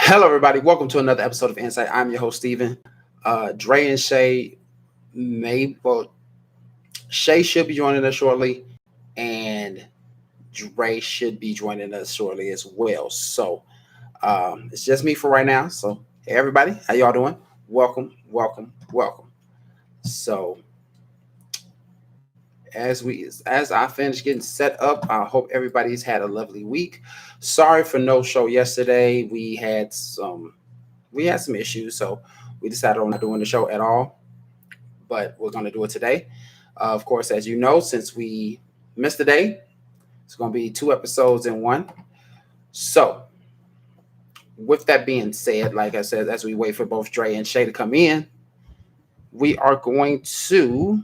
Hello, everybody. Welcome to another episode of En-Syte. I'm your host, Steven. Dre and Shay Shay should be joining us shortly, and Dre should be joining us shortly as well. So it's just me for right now. So, hey, everybody, how y'all doing? Welcome, welcome, welcome. So, as I finish getting set up, I hope everybody's had a lovely week. Sorry for no show yesterday. We had some issues, so we decided on not doing the show at all. But we're going to do it today. Of course, as you know, since we missed a day, it's going to be two episodes in one. So, with that being said, like I said, as we wait for both Dre and Shay to come in, we are going to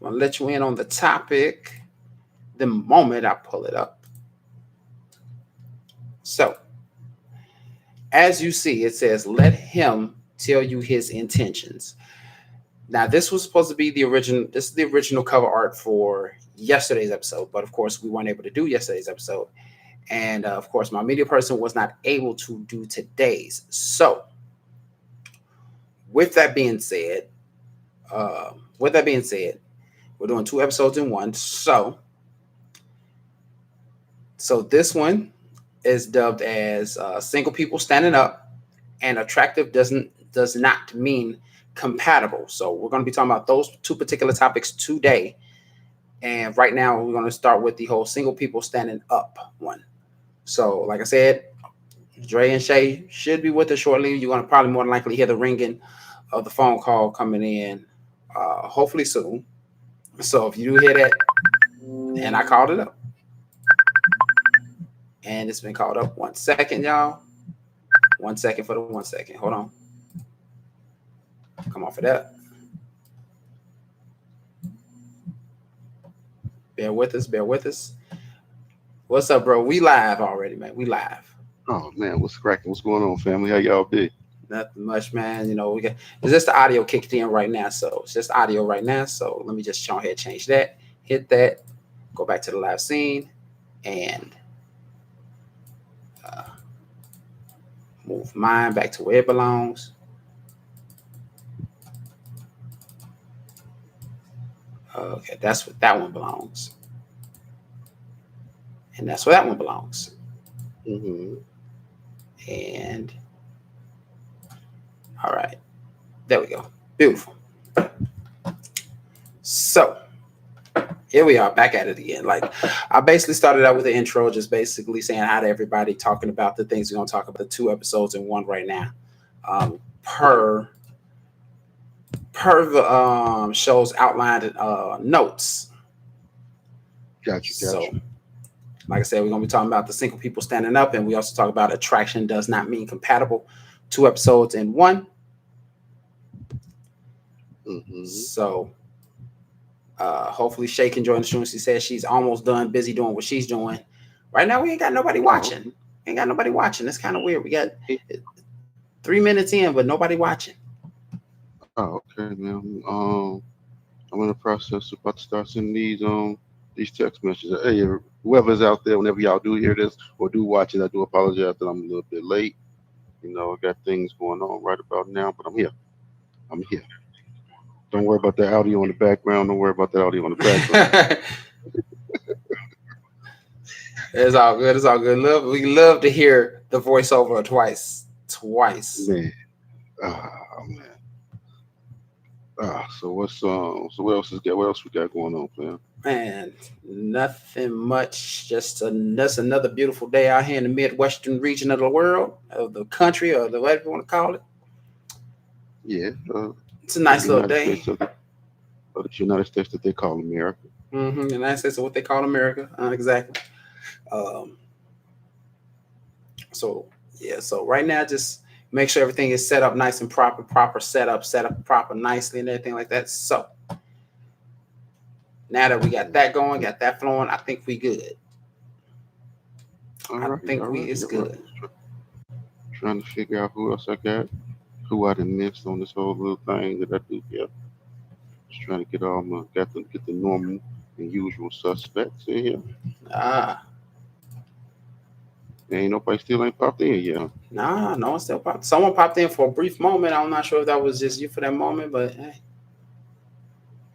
I'll let you in on the topic the moment I pull it up. So, as you see, it says, let him tell you his intentions. Now, this was supposed to be the original. This is the original cover art for yesterday's episode, but of course, we weren't able to do yesterday's episode, and of course, my media person was not able to do today's. So, with that being said, uh, with that being said, we're doing two episodes in one. So this one is dubbed as "Single People Standing Up," and attractive does not mean compatible. So we're going to be talking about those two particular topics today. And right now, we're going to start with the whole single people standing up one. So, like I said, Dre and Shay should be with us shortly. You're going to probably more than likely hear the ringing of the phone call coming in, hopefully soon. So, if you do hear that, and I called it up, and it's been called up. 1 second, y'all. 1 second for the 1 second. Hold on. Come on for that. Bear with us. Bear with us. What's up, bro? We live already, man. We live. Oh man, what's cracking? What's going on, family? How y'all be? Nothing much, man. You know, it's just the audio kicked in right now. So it's just audio right now. So let me just go ahead and change that. Hit that. Go back to the live scene and uh, move mine back to where it belongs. Okay, that's what that one belongs. And that's where that one belongs. Mm-hmm. And all right. There we go. Beautiful. So here we are back at it again. Like I basically started out with the intro, just basically saying hi to everybody, talking about the things we're going to talk about, the two episodes in one right now. Per the show's outlined notes. Gotcha. So, like I said, we're going to be talking about the single people standing up, and we also talk about attraction does not mean compatible. Two episodes in one. Mm-hmm. So, hopefully Shay can join the stream. She says she's almost done, busy doing what she's doing. Right now, we ain't got nobody watching. Ain't got nobody watching. It's kind of weird. We got 3 minutes in, but nobody watching. Oh, okay, man. I'm in the process of about to start sending these text messages. Hey, whoever's out there, whenever y'all do hear this or do watch it, I do apologize that I'm a little bit late. You know, I got things going on right about now, but I'm here. I'm here. Don't worry about that audio in the background. Don't worry about that audio in the background. It's all good. It's all good. We love to hear the voiceover twice. Man. Man. So what else we got going on, fam? Man, nothing much. Just another beautiful day out here in the Midwestern region of the world, of the country, or whatever you want to call it. Yeah. It's a nice little day. The United States that they call America. The United States is what they call America. Exactly. So right now, just make sure everything is set up nice and proper setup, set up proper nicely and everything like that. So now that we got that going, got that flowing, I think we good. I think it's good. Trying to figure out who else I got, who I done missed on this whole little thing that I do here. Just trying to get get the normal and usual suspects in here. Ain't nobody still ain't popped in yet. Huh? Nah, no one still popped. Someone popped in for a brief moment. I'm not sure if that was just you for that moment, but hey,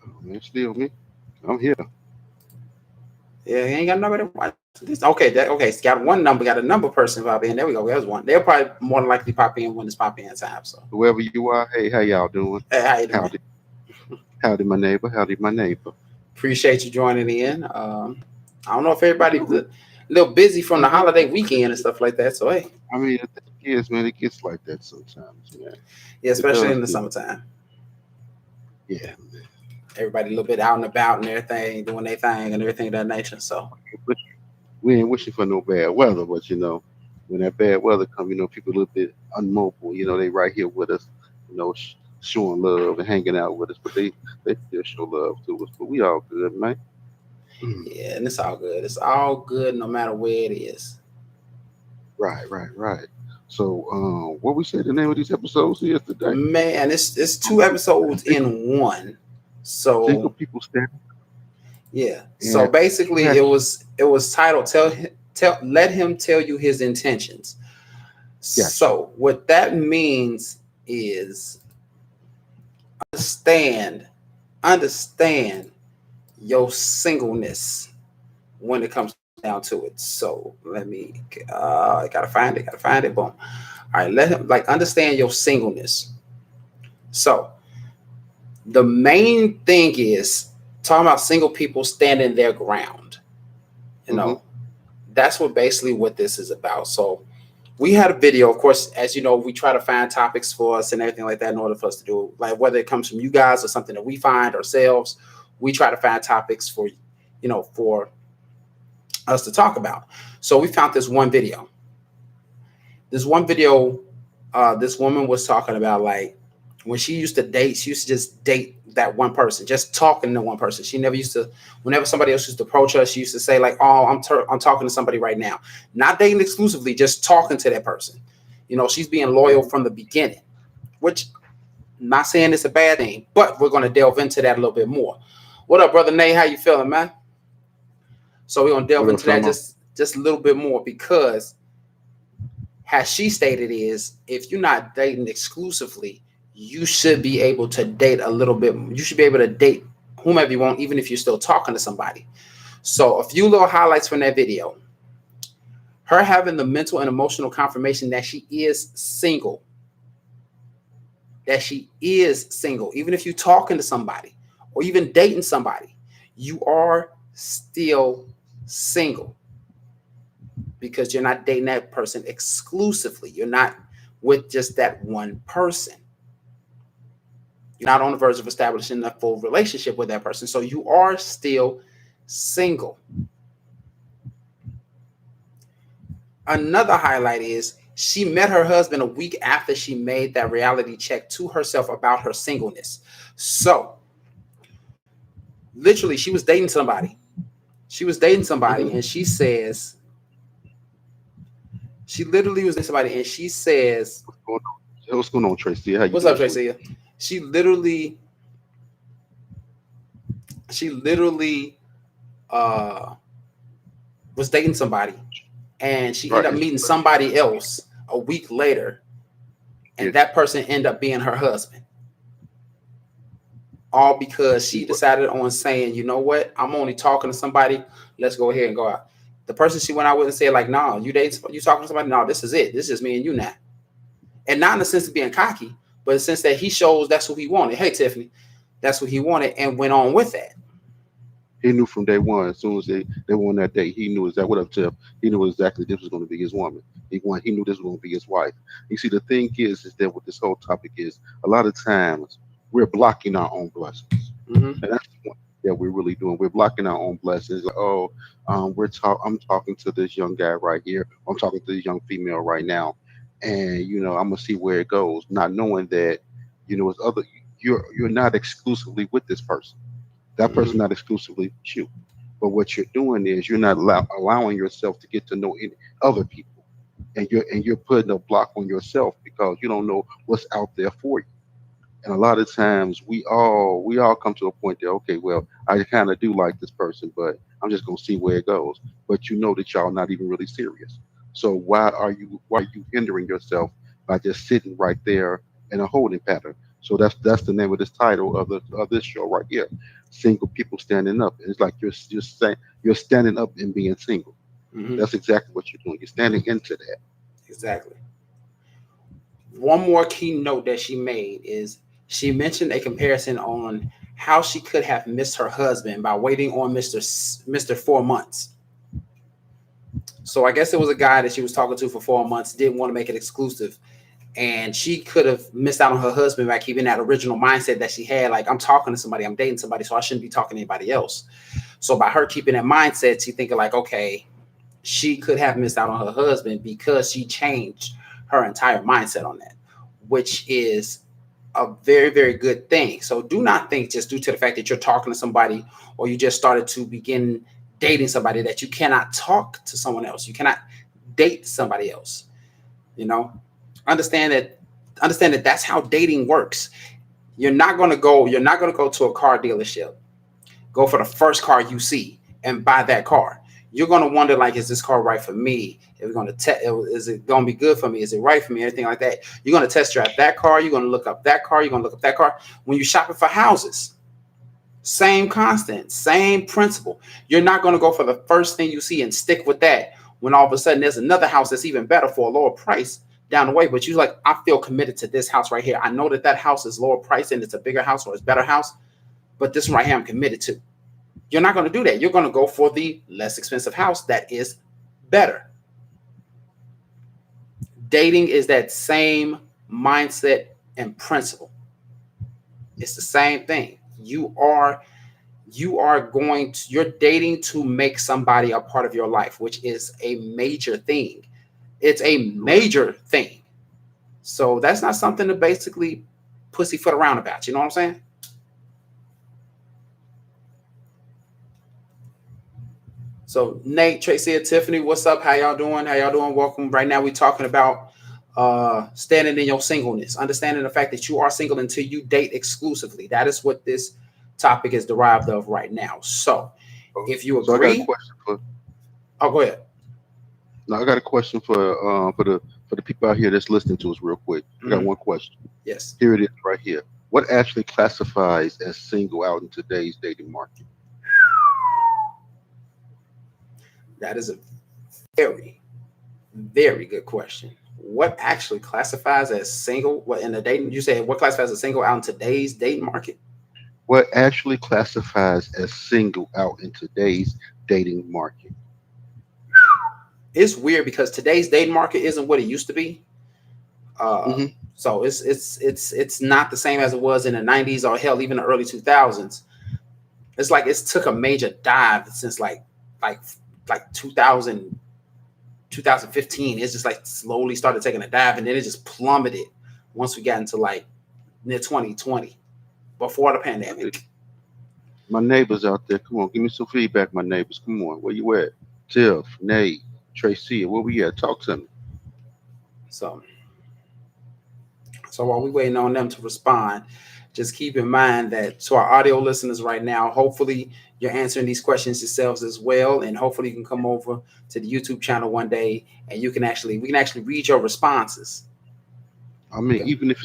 Oh, man, still me. I'm here. yeah, he ain't got nobody to watch this. Okay, okay. It's got one number, got a number person pop in. There we go. There's one. They'll probably more than likely pop in when it's pop in time. So, Whoever you are, hey, how y'all doing? hey, how you doing? Howdy, howdy, my neighbor. Howdy, my neighbor. Appreciate you joining in. I don't know if everybody's a little busy from the holiday weekend and stuff like that. So, hey, I mean, the thing is, man, it gets like that sometimes, man. yeah, It especially does in the get, summertime. yeah. Everybody a little bit out and about and everything, doing their thing and everything of that nature. So, But we ain't wishing for no bad weather, but when that bad weather come, people a little bit unmobile. They right here with us, showing love and hanging out with us, but they still show love to us. But we all good, man. Mm. yeah, and it's all good. It's all good no matter where it is. Right, right, right. So, what we said the name of these episodes is today? Man, it's two episodes in one. Single So people stand. yeah. So And you basically had it was titled let him tell you his intentions. Gotcha. So what that means is understand understand your singleness when it comes down to it. So let me I gotta find it. Boom. All right, let him like understand your singleness. So the main thing is talking about single people standing their ground. You Mm-hmm. know, that's what basically what this is about. So we had a video, of course, as you know, we try to find topics for us and everything like that in order for us to do, like whether it comes from you guys or something that we find ourselves, we try to find topics for us to talk about. So we found this one video. This woman was talking about like when she used to date, she used to just date that one person, just talking to one person. She never used to, whenever somebody else used to approach her, she used to say like, "Oh, I'm talking to somebody right now," not dating exclusively, just talking to that person. She's being loyal from the beginning, which I'm not saying it's a bad thing, but we're going to delve into that a little bit more. What up, brother Nate? How you feeling, man? So we're gonna delve What up, into that Samo? just a little bit more because as she stated is if you're not dating exclusively, you should be able to date a little bit. You should be able to date whomever you want, even if you're still talking to somebody. So a few little highlights from that video. Her having the mental and emotional confirmation that she is single. That she is single. Even if you're talking to somebody or even dating somebody, you are still single because you're not dating that person exclusively. You're not with just that one person. You're not on the verge of establishing a full relationship with that person. So you are still single. Another highlight is she met her husband a week after she made that reality check to herself about her singleness. So literally, she was dating somebody. She was dating somebody, Mm-hmm. and she literally was dating somebody, and she says, What's going on, Tracy? How you "What's up, doing, sweet? Tracy?" She literally uh, was dating somebody, and she Right. ended up meeting somebody else a week later, Yeah. and that person ended up being her husband. All because See she what? decided on saying, you know what, I'm only talking to somebody. Let's go ahead and go out. The person she went out with and said, like, no, you talking to somebody? No, this is it. This is me and you now. And not in the sense of being cocky, but in the sense that he shows that's who he wanted. Hey, Tiffany, that's what he wanted and went on with that. He knew from day one. As soon as they were on that date, he knew exactly what up, Tiff. He knew exactly this was going to be his woman. He knew this was going to be his wife. You see, the thing is that what this whole topic is, a lot of times we're blocking our own blessings, Mm-hmm. and that's the one that we're really doing. We're blocking our own blessings. Like, oh, I'm talking to this young guy right here. I'm talking to this young female right now, and I'm gonna see where it goes, not knowing that it's other. You're not exclusively with this person. That person Mm-hmm. not exclusively with you. But what you're doing is you're not allowing yourself to get to know any other people, and you're putting a block on yourself because you don't know what's out there for you. And a lot of times we all come to a point that, okay, well, I kind of do like this person, but I'm just gonna see where it goes. But you know that y'all not even really serious. So why are you hindering yourself by just sitting right there in a holding pattern? So that's the name of this title of this show right here. Single people standing up. It's like you're saying you're standing up and being single. Hmm. That's exactly what you're doing. You're standing into that. Exactly. One more key note that she made is she mentioned a comparison on how she could have missed her husband by waiting on Mr. 4 months. So I guess it was a guy that she was talking to for 4 months, didn't want to make it exclusive. And she could have missed out on her husband by keeping that original mindset that she had, like, I'm talking to somebody, I'm dating somebody, so I shouldn't be talking to anybody else. So by her keeping that mindset, she thinking like, okay, she could have missed out on her husband because she changed her entire mindset on that, which is a very, very good thing. So do not think just due to the fact that you're talking to somebody or you just started to begin dating somebody that you cannot talk to someone else. You cannot date somebody else. You know, understand that that's how dating works. You're not going to go to a car dealership, go for the first car you see and buy that car. You're going to wonder, like, is this car right for me? Is it going to be good for me? Is it right for me? Everything like that. You're going to test drive that car. You're going to look up that car. You're going to look up that car. When you're shopping for houses, same constant, same principle. You're not going to go for the first thing you see and stick with that when all of a sudden there's another house that's even better for a lower price down the way. But you're like, I feel committed to this house right here. I know that house is lower price and it's a bigger house or it's a better house, but this one right here I'm committed to. You're not going to do that. You're going to go for the less expensive house that is better. Dating is that same mindset and principle. It's the same thing. You're dating to make somebody a part of your life, which is a major thing. It's a major thing. So that's not something to basically pussyfoot around about. You know what I'm saying? So Nate, Tracy, and Tiffany, what's up? How y'all doing? How y'all doing? Welcome. Right now we're talking about standing in your singleness, understanding the fact that you are single until you date exclusively. That is what this topic is derived of right now. So if you So I got a agree, question for. oh, go ahead. Now I got a question for the people out here that's listening to us real quick. I got Mhm. one question. Yes, Here it is right here. What actually classifies as single out in today's dating market? that is a very, very good question. What actually classifies as single? What in the dating? You said what classifies as single out in today's dating market? What actually classifies as single out in today's dating market? It's weird because today's dating market isn't what it used to be. Uh, Hmm. so it's not the same as it was in the '90s or hell even the early 2000s. It's like it's took a major dive since like like 2015. It's just like slowly started taking a dive and then it just plummeted once we got into like near 2020 before the pandemic. My neighbors out there, come on, give me some feedback, my neighbors. Come on, where you at? Tiff, Nate, Tracy, where we at? Talk to me. So while we waiting on them to respond, just keep in mind that to our audio listeners right now, hopefully you're answering these questions yourselves as well, and hopefully you can come over to the YouTube channel one day and we can actually read your responses. I mean, Okay. even if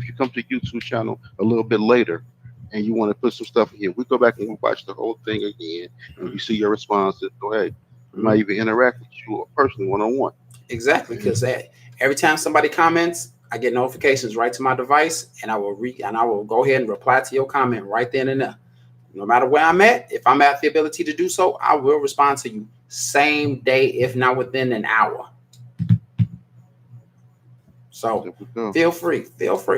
you come to YouTube channel a little bit later and you want to put some stuff in here, we go back and we watch the whole thing again and we see your responses. So hey, we might Mhm. even interact with you personally one on one. Exactly, because every time somebody comments, I get notifications right to my device, and I will go ahead and reply to your comment right then and there. No matter where I'm at, if I'm at the ability to do so, I will respond to you same day, if not within an hour. So There we go. feel free,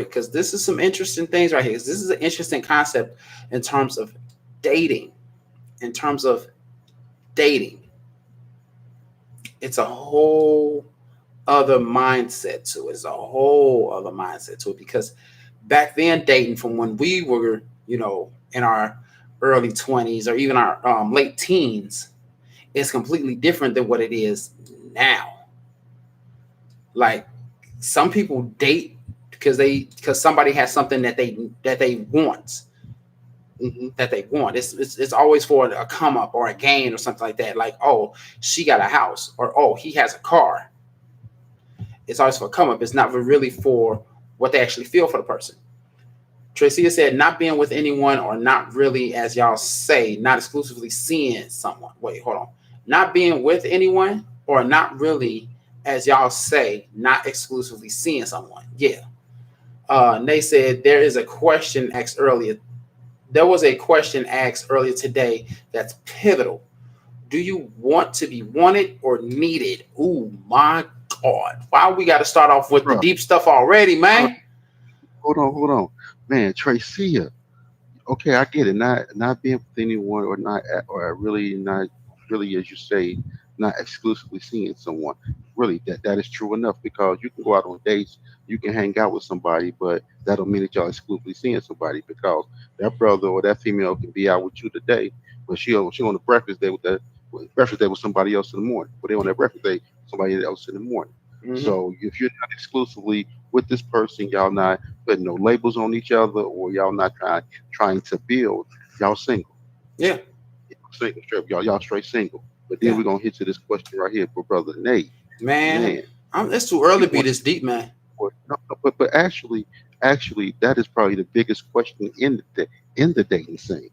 because this is some interesting things right here. This is an interesting concept in terms of dating. In terms of dating, it's a whole other mindset to it. It's a whole other mindset to it because back then, dating from when we were, in our early 20s or even our late teens, is completely different than what it is now. Like some people date because somebody has something Hmm. that they want. It's always for a come up or a gain or something like that. Like, oh, she got a house, or oh, he has a car. It's always for come up. It's not really for what they actually feel for the person. Tracia said, not being with anyone or not really, as y'all say, not exclusively seeing someone. Wait, hold on. Not being with anyone or not really, as y'all say, not exclusively seeing someone. Yeah. Nate said, there is a question asked earlier. There was a question asked earlier today that's pivotal. Do you want to be wanted or needed? Oh my God. Why we got to start off with the Bro, deep stuff already, man? hold on, man. Tracia, okay, I get it. Not being with anyone, or not, or really not really, as you say, not exclusively seeing someone. Really, that is true enough, because you can go out on dates, you can hang out with somebody, but that don't mean that y'all exclusively seeing somebody, because that brother or that female can be out with you today, but she on the breakfast day with breakfast day with somebody else in the morning, but they on that breakfast day with somebody else in the morning. Mm-hmm. So if you're not exclusively with this person, y'all not putting no labels on each other, or y'all not trying to build, y'all single. Yeah, Single strip. Y'all straight single. But then yeah, we're gonna hit to this question right here for brother Nate. man. Man, It's too early you to be want this deep, man. no, no, but actually that is probably the biggest question in the dating scene.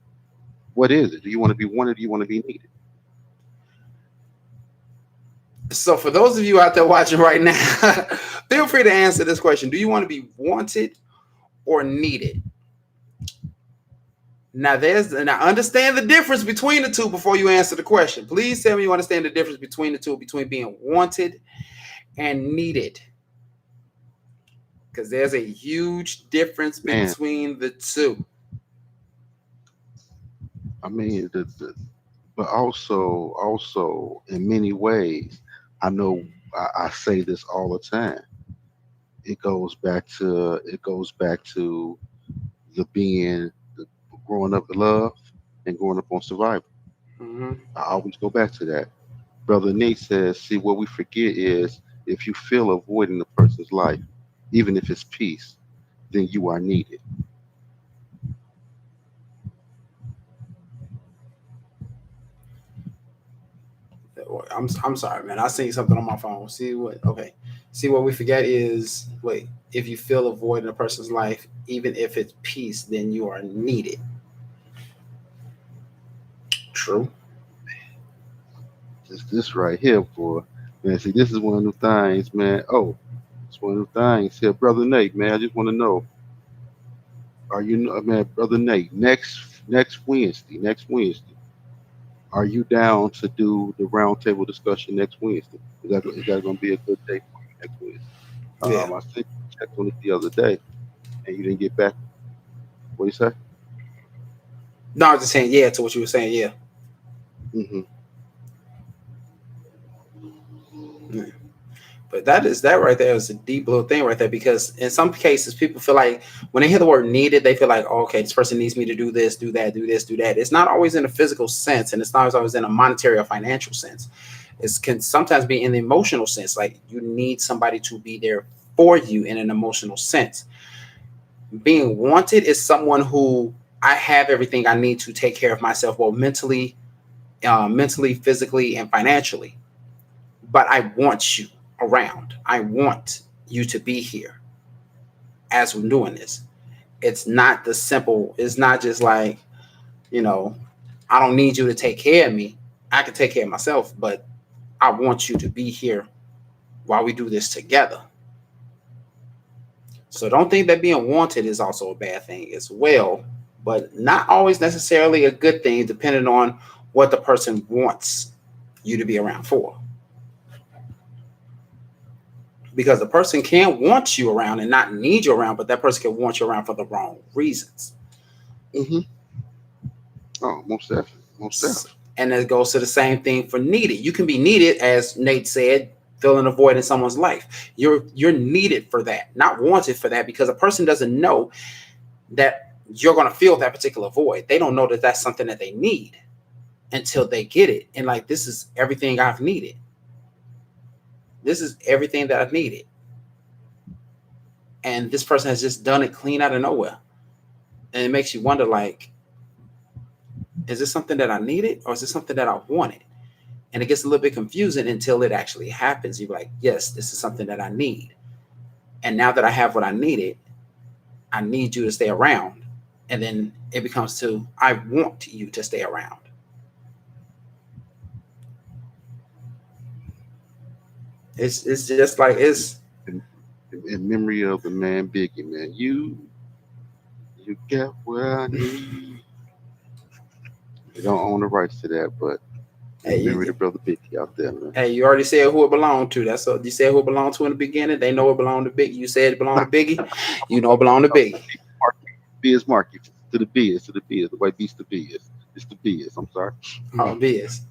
What is it? Do you want to be wanted? Do you want to be needed? So, for those of you out there watching right now, feel free to answer this question. Do you want to be wanted or needed? Now understand the difference between the two before you answer the question. Please tell me you understand the difference between the two, between being wanted and needed. Because there's a huge difference Man, between the two. I mean, but also in many ways, I know I say this all the time. It goes back to the being the growing up in love and growing up on survival. Mm-hmm. I always go back to that. Brother Nate says, see, what we forget is, if you feel a void in a person's life, even if it's peace, then you are needed. I'm sorry, man. I seen something on my phone. See what? Okay. See what we forget is wait. If you feel a void in a person's life, even if it's peace, then you are needed. True. This right here, boy. Man, see, this is one of the things, man. Oh, it's one of the things here. Brother Nate, man, I just want to know, are you, man, Brother Nate, next Wednesday, are you down to do the roundtable discussion next Wednesday? Is that going to be a good day for you next Wednesday? Yeah. I sent you a text on it the other day, and you didn't get back. What do you say? No, I was just saying yeah to what you were saying. Yeah. Hmm. Yeah. But that right there is a deep little thing right there, because in some cases people feel like when they hear the word needed, they feel like, oh, okay, this person needs me to do this, do that, do this, do that. It's not always in a physical sense, and it's not always in a monetary or financial sense. It can sometimes be in the emotional sense, like you need somebody to be there for you in an emotional sense. Being wanted is someone who I have everything I need to take care of myself, well, mentally, physically, and financially. But I want you around. I want you to be here as we're doing this. It's not the simple, it's not just like, you know, I don't need you to take care of me. I can take care of myself, but I want you to be here while we do this together. So don't think that being wanted is also a bad thing as well, but not always necessarily a good thing, depending on what the person wants you to be around for. Because the person can want you around and not need you around, but that person can want you around for the wrong reasons. Hmm. Oh, most definitely, most definitely. And it goes to the same thing for needed. You can be needed, as Nate said, filling a void in someone's life. You're needed for that, not wanted for that, because a person doesn't know that you're going to fill that particular void. They don't know that that's something that they need until they get it. And like, this is everything I've needed. This is everything that I've needed. And this person has just done it clean out of nowhere. And it makes you wonder, like, is this something that I needed or is this something that I wanted? And it gets a little bit confusing until it actually happens. You're like, yes, this is something that I need. And now that I have what I needed, I need you to stay around. And then it becomes to, I want you to stay around. It's just like it's In memory of the man Biggie, man. You get what I need. They don't own the rights to that, but hey, in memory you, of the brother Biggie out there, man. hey, you already said who it belonged to. That's what you said who it belonged to in the beginning. They know it belonged to Biggie. You said it belonged Nah, to Biggie. You know it belonged to Biggie. Biz Markie to the Biz, to the Biz, the white beast to Biz. It's the Biz. I'm sorry. Oh, Biz.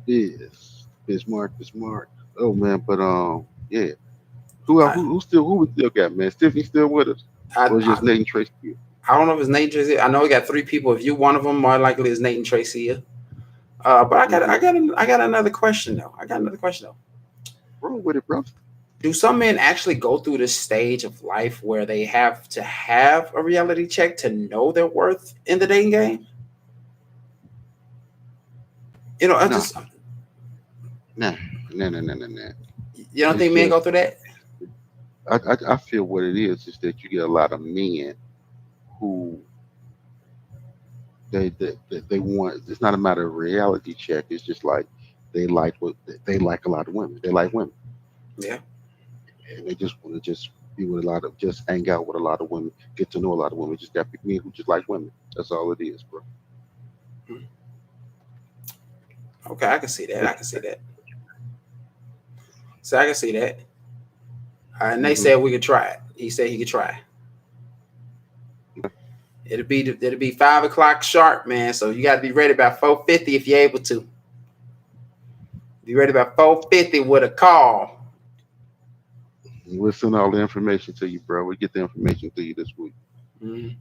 Biz Mark, Biz Mark. Oh man, but yeah. I, Who we still got, man? Tiffany still with us? I, Or is I, just Nathan Tracy here? I don't know if it's Nate Tracy. I know we got three people. If you one of them, more likely is Nate and Tracy here. But Mm-hmm. I got another question though. I got another question though. Roll with it, bro. Do some men actually go through this stage of life where they have to have a reality check to know their worth in the dating game? You know, I Nah, just nah, nah. you don't It's think men just go through that? I feel what it is that you get a lot of men who they want. It's not a matter of reality check. It's just like they like what they like. A lot of women. They like women, Yeah. and they just want to just be with a lot of, just hang out with a lot of women, get to know a lot of women. Just got men who just like women. That's all it is, bro. Okay, I can see that. I can see that. So I can see that. And they Mm-hmm. said we could try it. He said he could try. It'll be 5 o'clock sharp, man. So you got to be ready about 4:50 if you're able to. Be ready about 4:50 with a call. We'll send all the information to you, bro. We get the information to you this week. Mhm.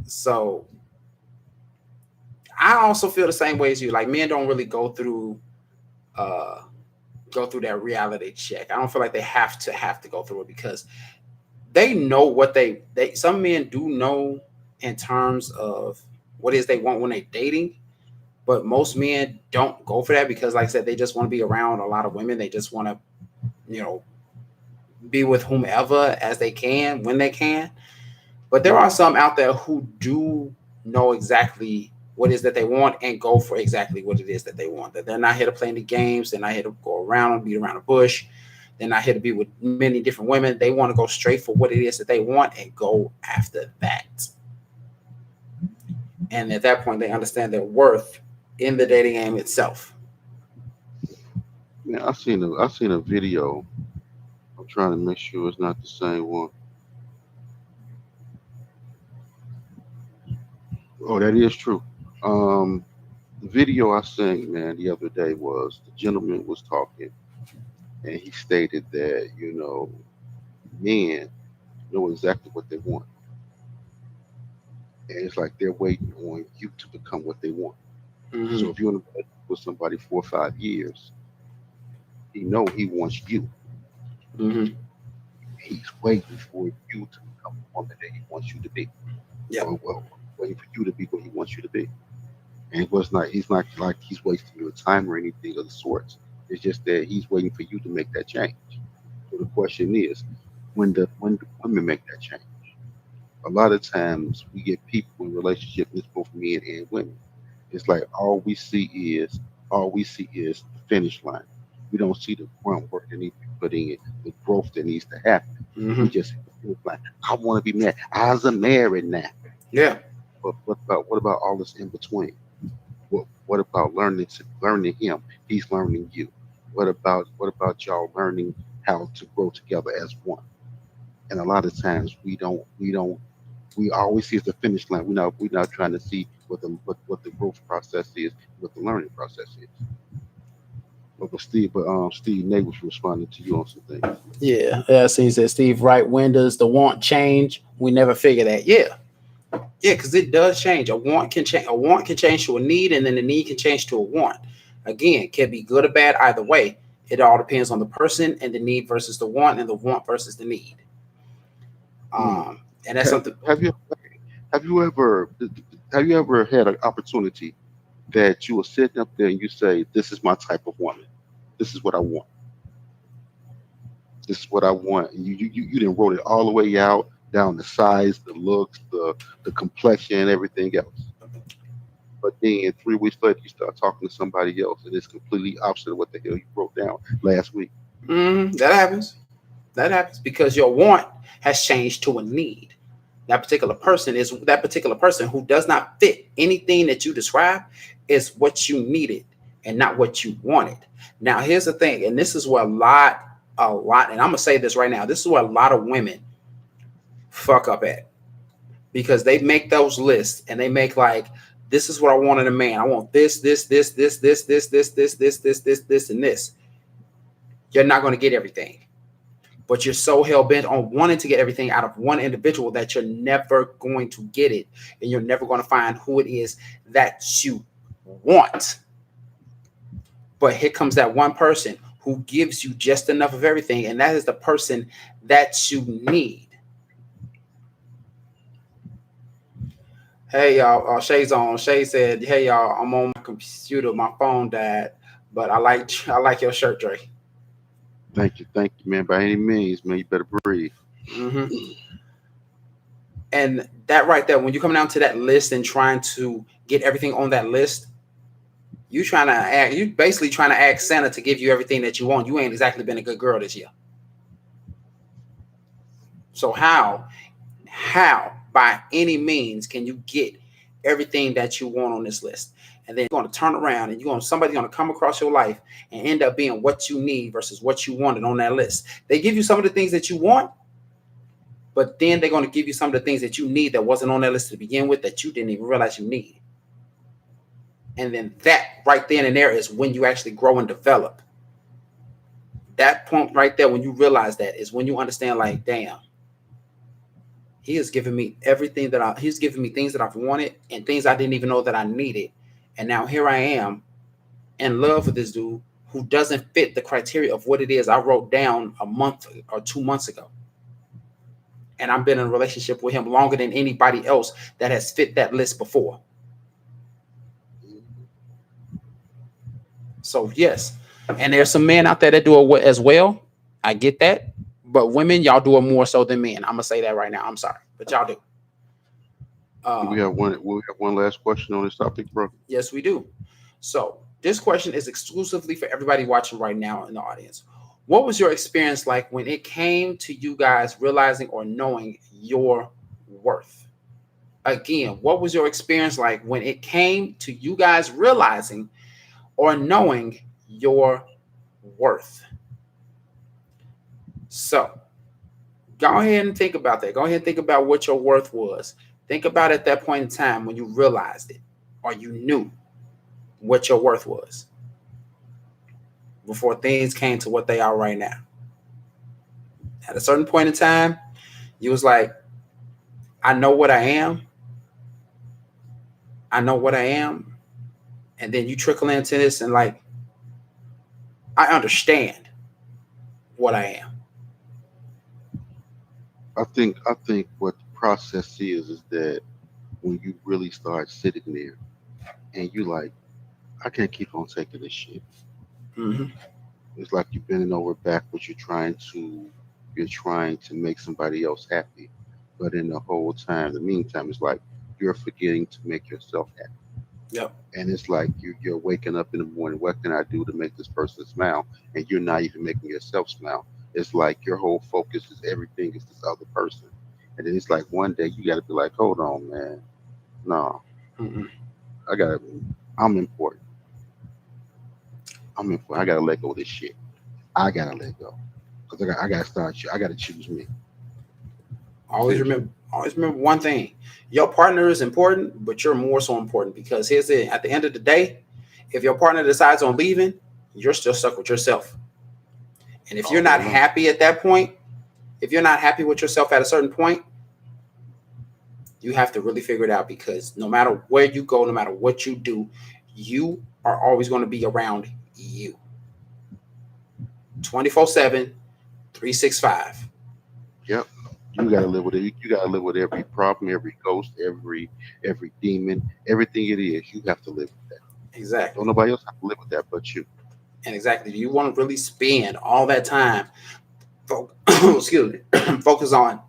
So I also feel the same way as you. Like men don't really uh go through that reality check. I don't feel like they have to go through it because they know what they some men do know in terms of what it is they want when they're dating, but most men don't go for that because like I said, they just want to be around a lot of women. They just want to, you know, be with whomever as they can when they can. But there are some out there who do know exactly what it is that they want and go for exactly what it is that they want. That they're not here to play any games. They're not here to go around and beat around the bush. They're not here to be with many different women. They want to go straight for what it is that they want and go after that. And at that point, they understand their worth in the dating game itself. Yeah, I seen a video. I'm trying to make sure it's not the same one. Oh, that is true. Um, the video I seen, man, the other day was the gentleman was talking, and he stated that men know exactly what they want, and it's like they're waiting on you to become what they want. So Mm-hmm. if you're in a relationship with somebody 4 or 5 years, he know he wants you. Mm-hmm. He's waiting for you to become the woman that he wants you to be, Yep. or well, waiting for you to be what he wants you to be. And it was not. He's not like he's wasting your time or anything of the sorts. It's just that he's waiting for you to make that change. So the question is, when do women make that change? A lot of times we get people in relationships, it's both men and women. It's like all we see is the finish line. We don't see the groundwork that needs to be put in, the growth that needs to happen. We Mm-hmm. just see the finish line. I want to be married. I was a married now. Yeah. But what about all this in between? What about learning him? He's learning you. What about y'all learning how to grow together as one? And a lot of times we always see the finish line. We're not trying to see what the growth process is, what the learning process is. Steve Nate was responding to you on some things. Yeah. Yeah. So he said, Steve, right? When does the want change? We never figure that. Yeah. Yeah, because it does change. A want can change. A want can change to a need, and then the need can change to a want. Again, it can be good or bad either way. It all depends on the person and the need versus the want, and the want versus the need. Hmm. And that's Have, something. have you have you ever had an opportunity? that you will sit up there and you say, "This is my type of woman. This is what I want. This is what I want." And you didn't wrote it all the way out, down the size, the looks, the complexion, and everything else. But then 3 weeks later, you start talking to somebody else, and it's completely opposite of what the hell you wrote down last week. That happens. That happens because your want has changed to a need. That particular person who does not fit anything that you describe is what you needed and not what you wanted. Now, here's the thing, and this is where and I'm gonna say this right now. This is where a lot of women fuck up at because they make those lists and they make like, this is what I want in a man. I want this, and this. You're not going to get everything, but you're so hell bent on wanting to get everything out of one individual that you're never going to get it, and you're never going to find who it is that you want. But here comes that one person who gives you just enough of everything, and that is the person that you need. Hey y'all, Shay's on. Shay said, "Hey y'all, I'm on my computer. My phone died, but I like your shirt, Dre." Thank you, man. By any means, man, you better breathe. hmm And that right there, when you come down to that list and trying to get everything on that list, you basically trying to ask Santa to give you everything that you want. You ain't exactly been a good girl this year. So how by any means can you get everything that you want on this list? And then you're going to turn around and somebody's going to come across your life and end up being what you need versus what you wanted on that list. They give you some of the things that you want, but then they're going to give you some of the things that you need that wasn't on that list to begin with that you didn't even realize you need. And then that right then and there is when you actually grow and develop. That point right there, when you realize that, is when you understand, like, damn, he has given me he's given me things that I've wanted and things I didn't even know that I needed. And now here I am in love with this dude who doesn't fit the criteria of what it is I wrote down a month or 2 months ago. And I've been in a relationship with him longer than anybody else that has fit that list before. So yes, and there's some men out there that do it as well. I get that, but women, y'all do it more so than men. I'm gonna say that right now. I'm sorry, but y'all do. We Um, have one. We have one last question on this topic, bro. yes, we do. So this question is exclusively for everybody watching right now in the audience. What was your experience like when it came to you guys realizing or knowing your worth? Again, what was your experience like when it came to you guys realizing or knowing your worth? So go ahead and think about that. Go ahead and think about what your worth was. Think about at that point in time when you realized it or you knew what your worth was before things came to what they are right now. At a certain point in time, you was like, I know what I am. I know what I am. And then you trickle into this and like, I understand what I am. I think what the process is that when you really start sitting there and you like, I can't keep on taking this shit. Mm-hmm. It's like you're bending over backwards. You're trying to make somebody else happy, but in the whole time, the meantime, it's like you're forgetting to make yourself happy. Yep. And it's like you're waking up in the morning. What can I do to make this person smile? And you're not even making yourself smile. It's like your whole focus is everything is this other person. And then it's like one day you got to be like, hold on, man. No, Mm-mm. I gotta. I'm important. I'm important. I gotta let go of this shit. I gotta let go because I gotta start. I gotta choose me. Seriously. Always remember one thing. Your partner is important, but you're more so important because here's it. At the end of the day, if your partner decides on leaving, you're still stuck with yourself. And if you're All day not long. happy at that point, if you're not happy with yourself at a certain point, you have to really figure it out because no matter where you go, no matter what you do, you are always going to be around you 24/7, 365. Yep. You gotta live with it. You gotta live with every problem, every ghost, every demon, everything it is. You have to live with that. Exactly. Don't nobody else have to live with that but you. And exactly. You want to really spend all that time, excuse me, focus on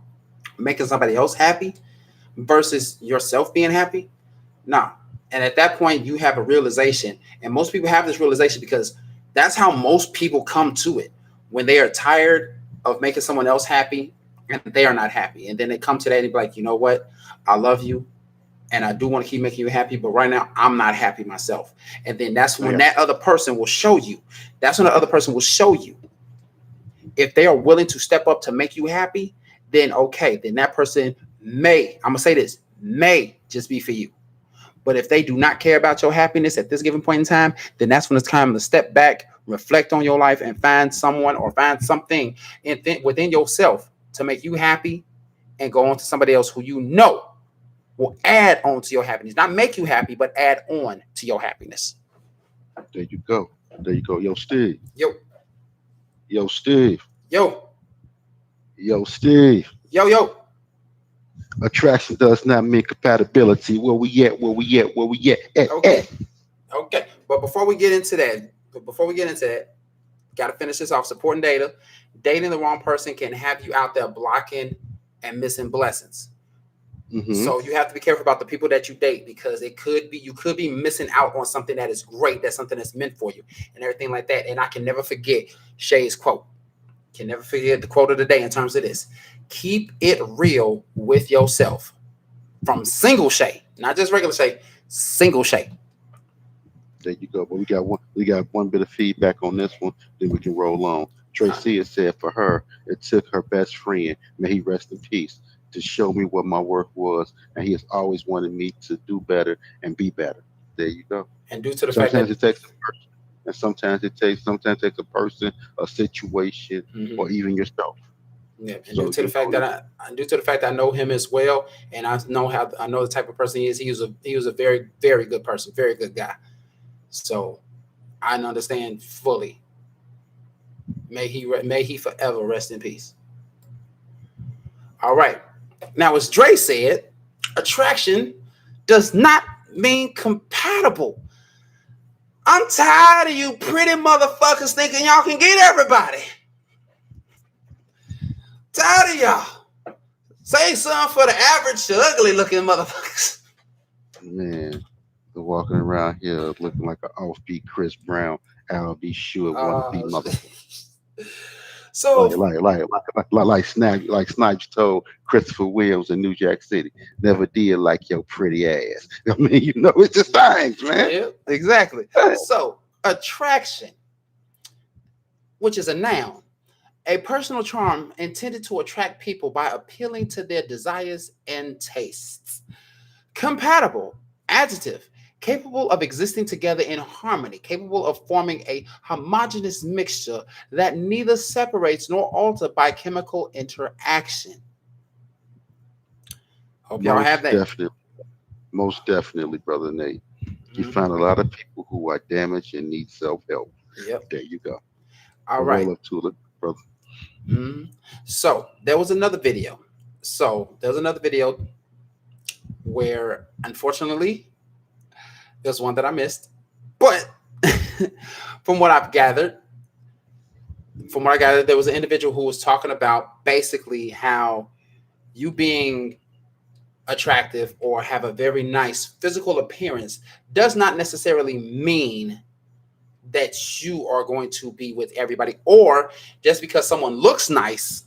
making somebody else happy versus yourself being happy. No. And at that point, you have a realization. And most people have this realization because that's how most people come to it when they are tired of making someone else happy and they are not happy. And then they come to that and be like, you know what? I love you and I do want to keep making you happy, but right now I'm not happy myself. And then that's when Yeah, that other person will show you. That's when the other person will show you if they are willing to step up to make you happy. Then okay, then that person may, I'm gonna say this, may just be for you. But if they do not care about your happiness at this given point in time, then that's when it's time to step back, reflect on your life, and find someone or find something within yourself to make you happy and go on to somebody else who you know will add on to your happiness. Not make you happy, but add on to your happiness. there you go. There you go. Yo, Steve. Yo, Yo, Steve. yo, Yo, Steve. yo. Attraction does not mean compatibility. Where we at? Where we at? Where we at? Okay, okay. But before we get into that, got to finish this off. Supporting data. Dating the wrong person can have you out there blocking and missing blessings. Mm-hmm. So you have to be careful about the people that you date because it could be you could be missing out on something that is great, that's something that's meant for you, and everything like that. And I can never forget Shay's quote. Can never forget the quote of the day in terms of this. Keep it real with yourself. From single Shay, not just regular Shay, single Shay. There you go. But we got one. We got one bit of feedback on this one. Then we can roll on. Tracy has said for her, it took her best friend, may he rest in peace, to show me what my work was, and he has always wanted me to do better and be better. There you go. And due to the fact Sometimes that it takes a person, and sometimes it takes a person, a situation, mhm, or even yourself. yeah, and due So to the you fact know that that. due to the fact that I know him as well, and I know the type of person he is. He was a very good person, very good guy. So I understand fully. May he forever rest in peace. All right. Now, as Dre said, attraction does not mean compatible. I'm tired of you pretty motherfuckers thinking y'all can get everybody. Tired of y'all. Say something for the average to ugly looking motherfuckers. Man, they're walking around here looking like an offbeat Chris Brown, Al B. Sure wannabe Uh, mother. so Like Snipes told Christopher Williams in New Jack City, never did like your pretty ass. I mean, it's just things, man. yeah, exactly. So attraction, which is a noun, a personal charm intended to attract people by appealing to their desires and tastes. Compatible, adjective, capable of existing together in harmony, capable of forming a homogeneous mixture that neither separates nor alters by chemical interaction. Hope y'all have Most that. definitely, most definitely, brother Nate. You Mhm. find a lot of people who are damaged and need self help. Yep. There you go. All A right. roll up to it, brother. Mhm. So there was another video. Where, unfortunately, there's one that I missed, but from what I've gathered, there was an individual who was talking about basically how you being attractive or have a very nice physical appearance does not necessarily mean that you are going to be with everybody, or just because someone looks nice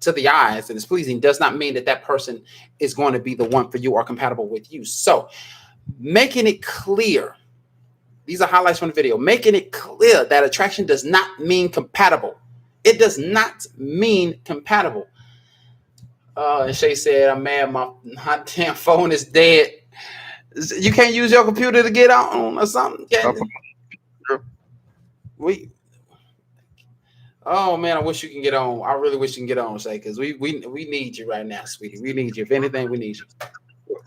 to the eyes and is pleasing does not mean that that person is going to be the one for you or compatible with you. So making it clear, these are highlights from the video, making it clear that attraction does not mean compatible. It does not mean compatible. And Shay said, I'm mad my damn phone is dead. You can't use your computer to get on or something, can Up, you? girl. We Oh man, I wish you can get on. I really wish you can get on, Shay, because we need you right now, sweetie. We need you. If anything, we need you.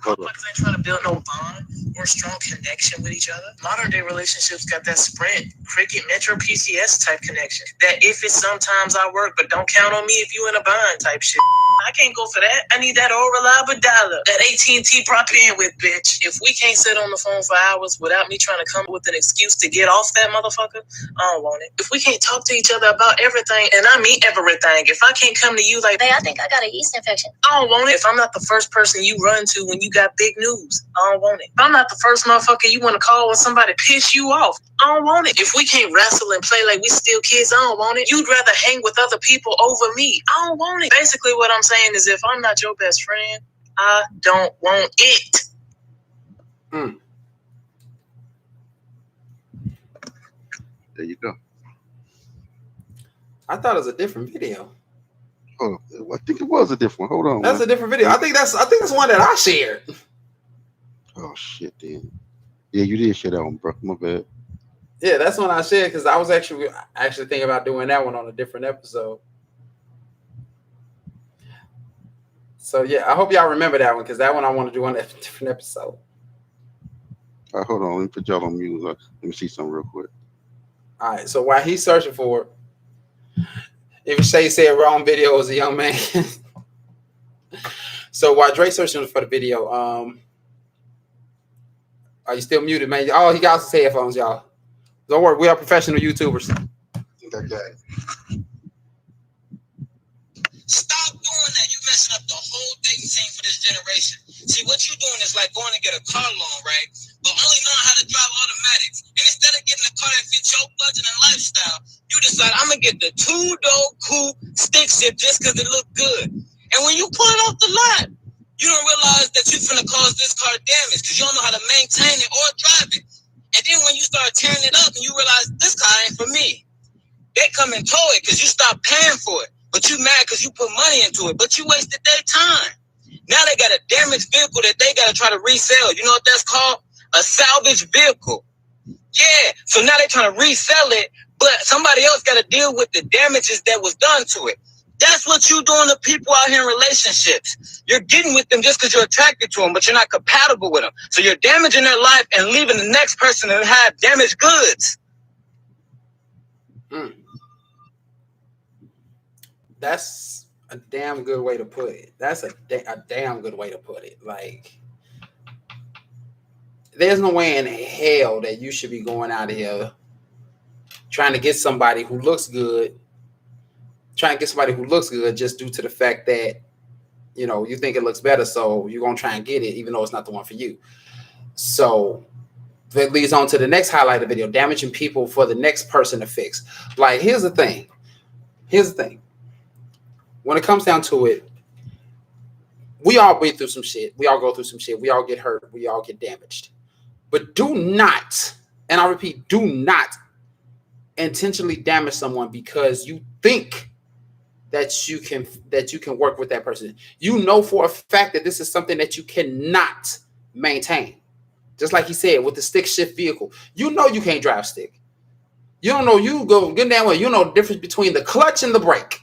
Motherfuckers ain't trying to build no bond or strong connection with each other. Modern day relationships got that Sprint, Cricket, Metro, PCS type connection. That if it's sometimes I work, but don't count on me if you in a bind type shit. I can't go for that. I need that old reliable dial-up. That AT&T prop in with, bitch. If we can't sit on the phone for hours without me trying to come up with an excuse to get off that motherfucker, I don't want it. If we can't talk to each other about everything, and I mean everything, if I can't come to you like, hey, I think I got a yeast infection, I don't want it. If I'm not the first person you run to when you got big news, I don't want it. If I'm not the first motherfucker you want to call when somebody piss you off, I don't want it. If we can't wrestle and play like we still kids, I don't want it. You'd rather hang with other people over me. I don't want it. Basically, what I'm saying is if I'm not your best friend, I don't want it. There you go. I thought it was a different video. Oh, I think it was a different one. Hold on. That's man. a different video. I think that's one that I shared. Oh shit, then. Yeah, you did share that one, bro. My bad. Yeah, that's one I shared because I was actually thinking about doing that one on a different episode. So yeah, I hope y'all remember that one because that one I want to do on a different episode. Hold on, let me put y'all on mute. Let me see something real quick. All right, so while he's searching for it, if Shay said wrong video was a young man. So while Drake's searching for the video, are you still muted, man? Oh, he got his headphones, y'all. Don't worry, we are professional YouTubers. I think I got it. Stop doing that. You messing up the whole dating scene for this generation. See, what you doing is like going to get a car loan, right? But only knowing how to drive automatics. And instead of getting a car that fits your budget and lifestyle, you decide, I'm going to get the two-door coupe stick shift just because it look good. And when you pull it off the lot, you don't realize that you're finna cause this car damage because you don't know how to maintain it or drive it. And then when you start tearing it up and you realize this car ain't for me, they come and tow it because you stopped paying for it. But you mad because you put money into it, but you wasted their time. Now they got a damaged vehicle that they got to try to resell. You know what that's called? A salvage vehicle. Yeah, so now they're trying to resell it, but somebody else got to deal with the damages that was done to it. That's what you doing to people out here in relationships. You're getting with them just because you're attracted to them, but you're not compatible with them. So you're damaging their life and leaving the next person to have damaged goods. That's a damn good way to put it. That's a damn good way to put it. Like, there's no way in hell that you should be going out of here trying to get somebody who looks good, just due to the fact that, you know, you think it looks better, so you're going to try and get it, even though it's not the one for you. So that leads on to the next highlight of the video, damaging people for the next person to fix. Like, here's the thing. When it comes down to it, we all went through some shit. We all go through some shit. We all get hurt. We all get damaged. But do not, and I repeat, do not intentionally damage someone because you think that you can work with that person. You know for a fact that this is something that you cannot maintain. Just like he said with the stick shift vehicle. You know you can't drive stick. You don't know, you go good damn well, you know the difference between the clutch and the brake.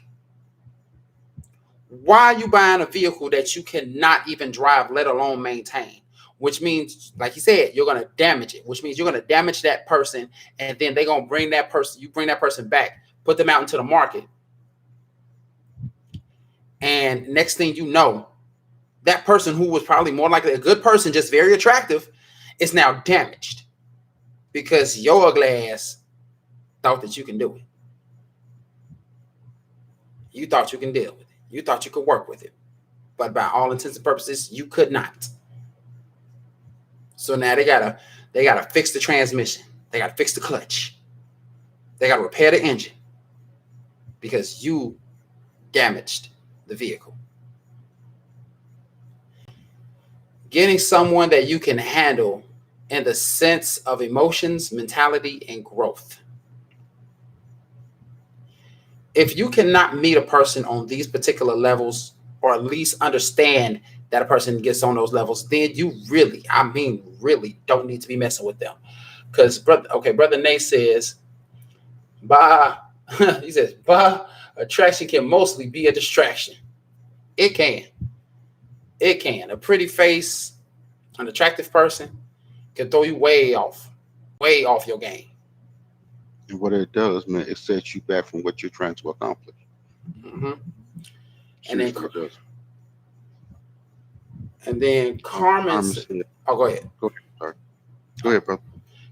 Why are you buying a vehicle that you cannot even drive, let alone maintain? Which means, like he said, you're going to damage it, which means you're going to damage that person, and then they're going to bring that person back, put them out into the market. And next thing you know, that person who was probably more likely a good person, just very attractive, is now damaged because your ugly ass thought that you can do it. You thought you can deal with it. You thought you could work with it. But by all intents and purposes, you could not. So now they gotta fix the transmission. They gotta fix the clutch. They gotta repair the engine because you damaged the vehicle. Getting someone that you can handle in the sense of emotions, mentality, and growth. If you cannot meet a person on these particular levels, or at least understand that a person gets on those levels, then you really don't need to be messing with them. Because brother Nate says, he says, attraction can mostly be a distraction. It can. A pretty face An attractive person can throw you way off your game. And what it does, man, it sets you back from what you're trying to accomplish. Hmm. And then, Seriously, it does. Carmen. Carmen said, Oh, go ahead. go ahead, sorry. Go ahead, brother.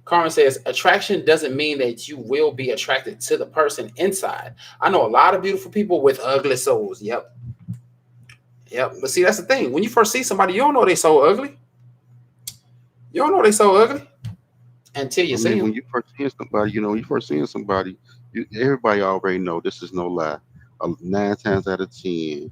Carmen says attraction doesn't mean that you will be attracted to the person inside. I know a lot of beautiful people with ugly souls. Yep. Yep. But see, that's the thing. When you first see somebody, you don't know they so ugly. You don't know they so ugly until you I see mean, them. when you first seeing somebody, you first seeing somebody, everybody already know this is no lie. 9 times out of 10,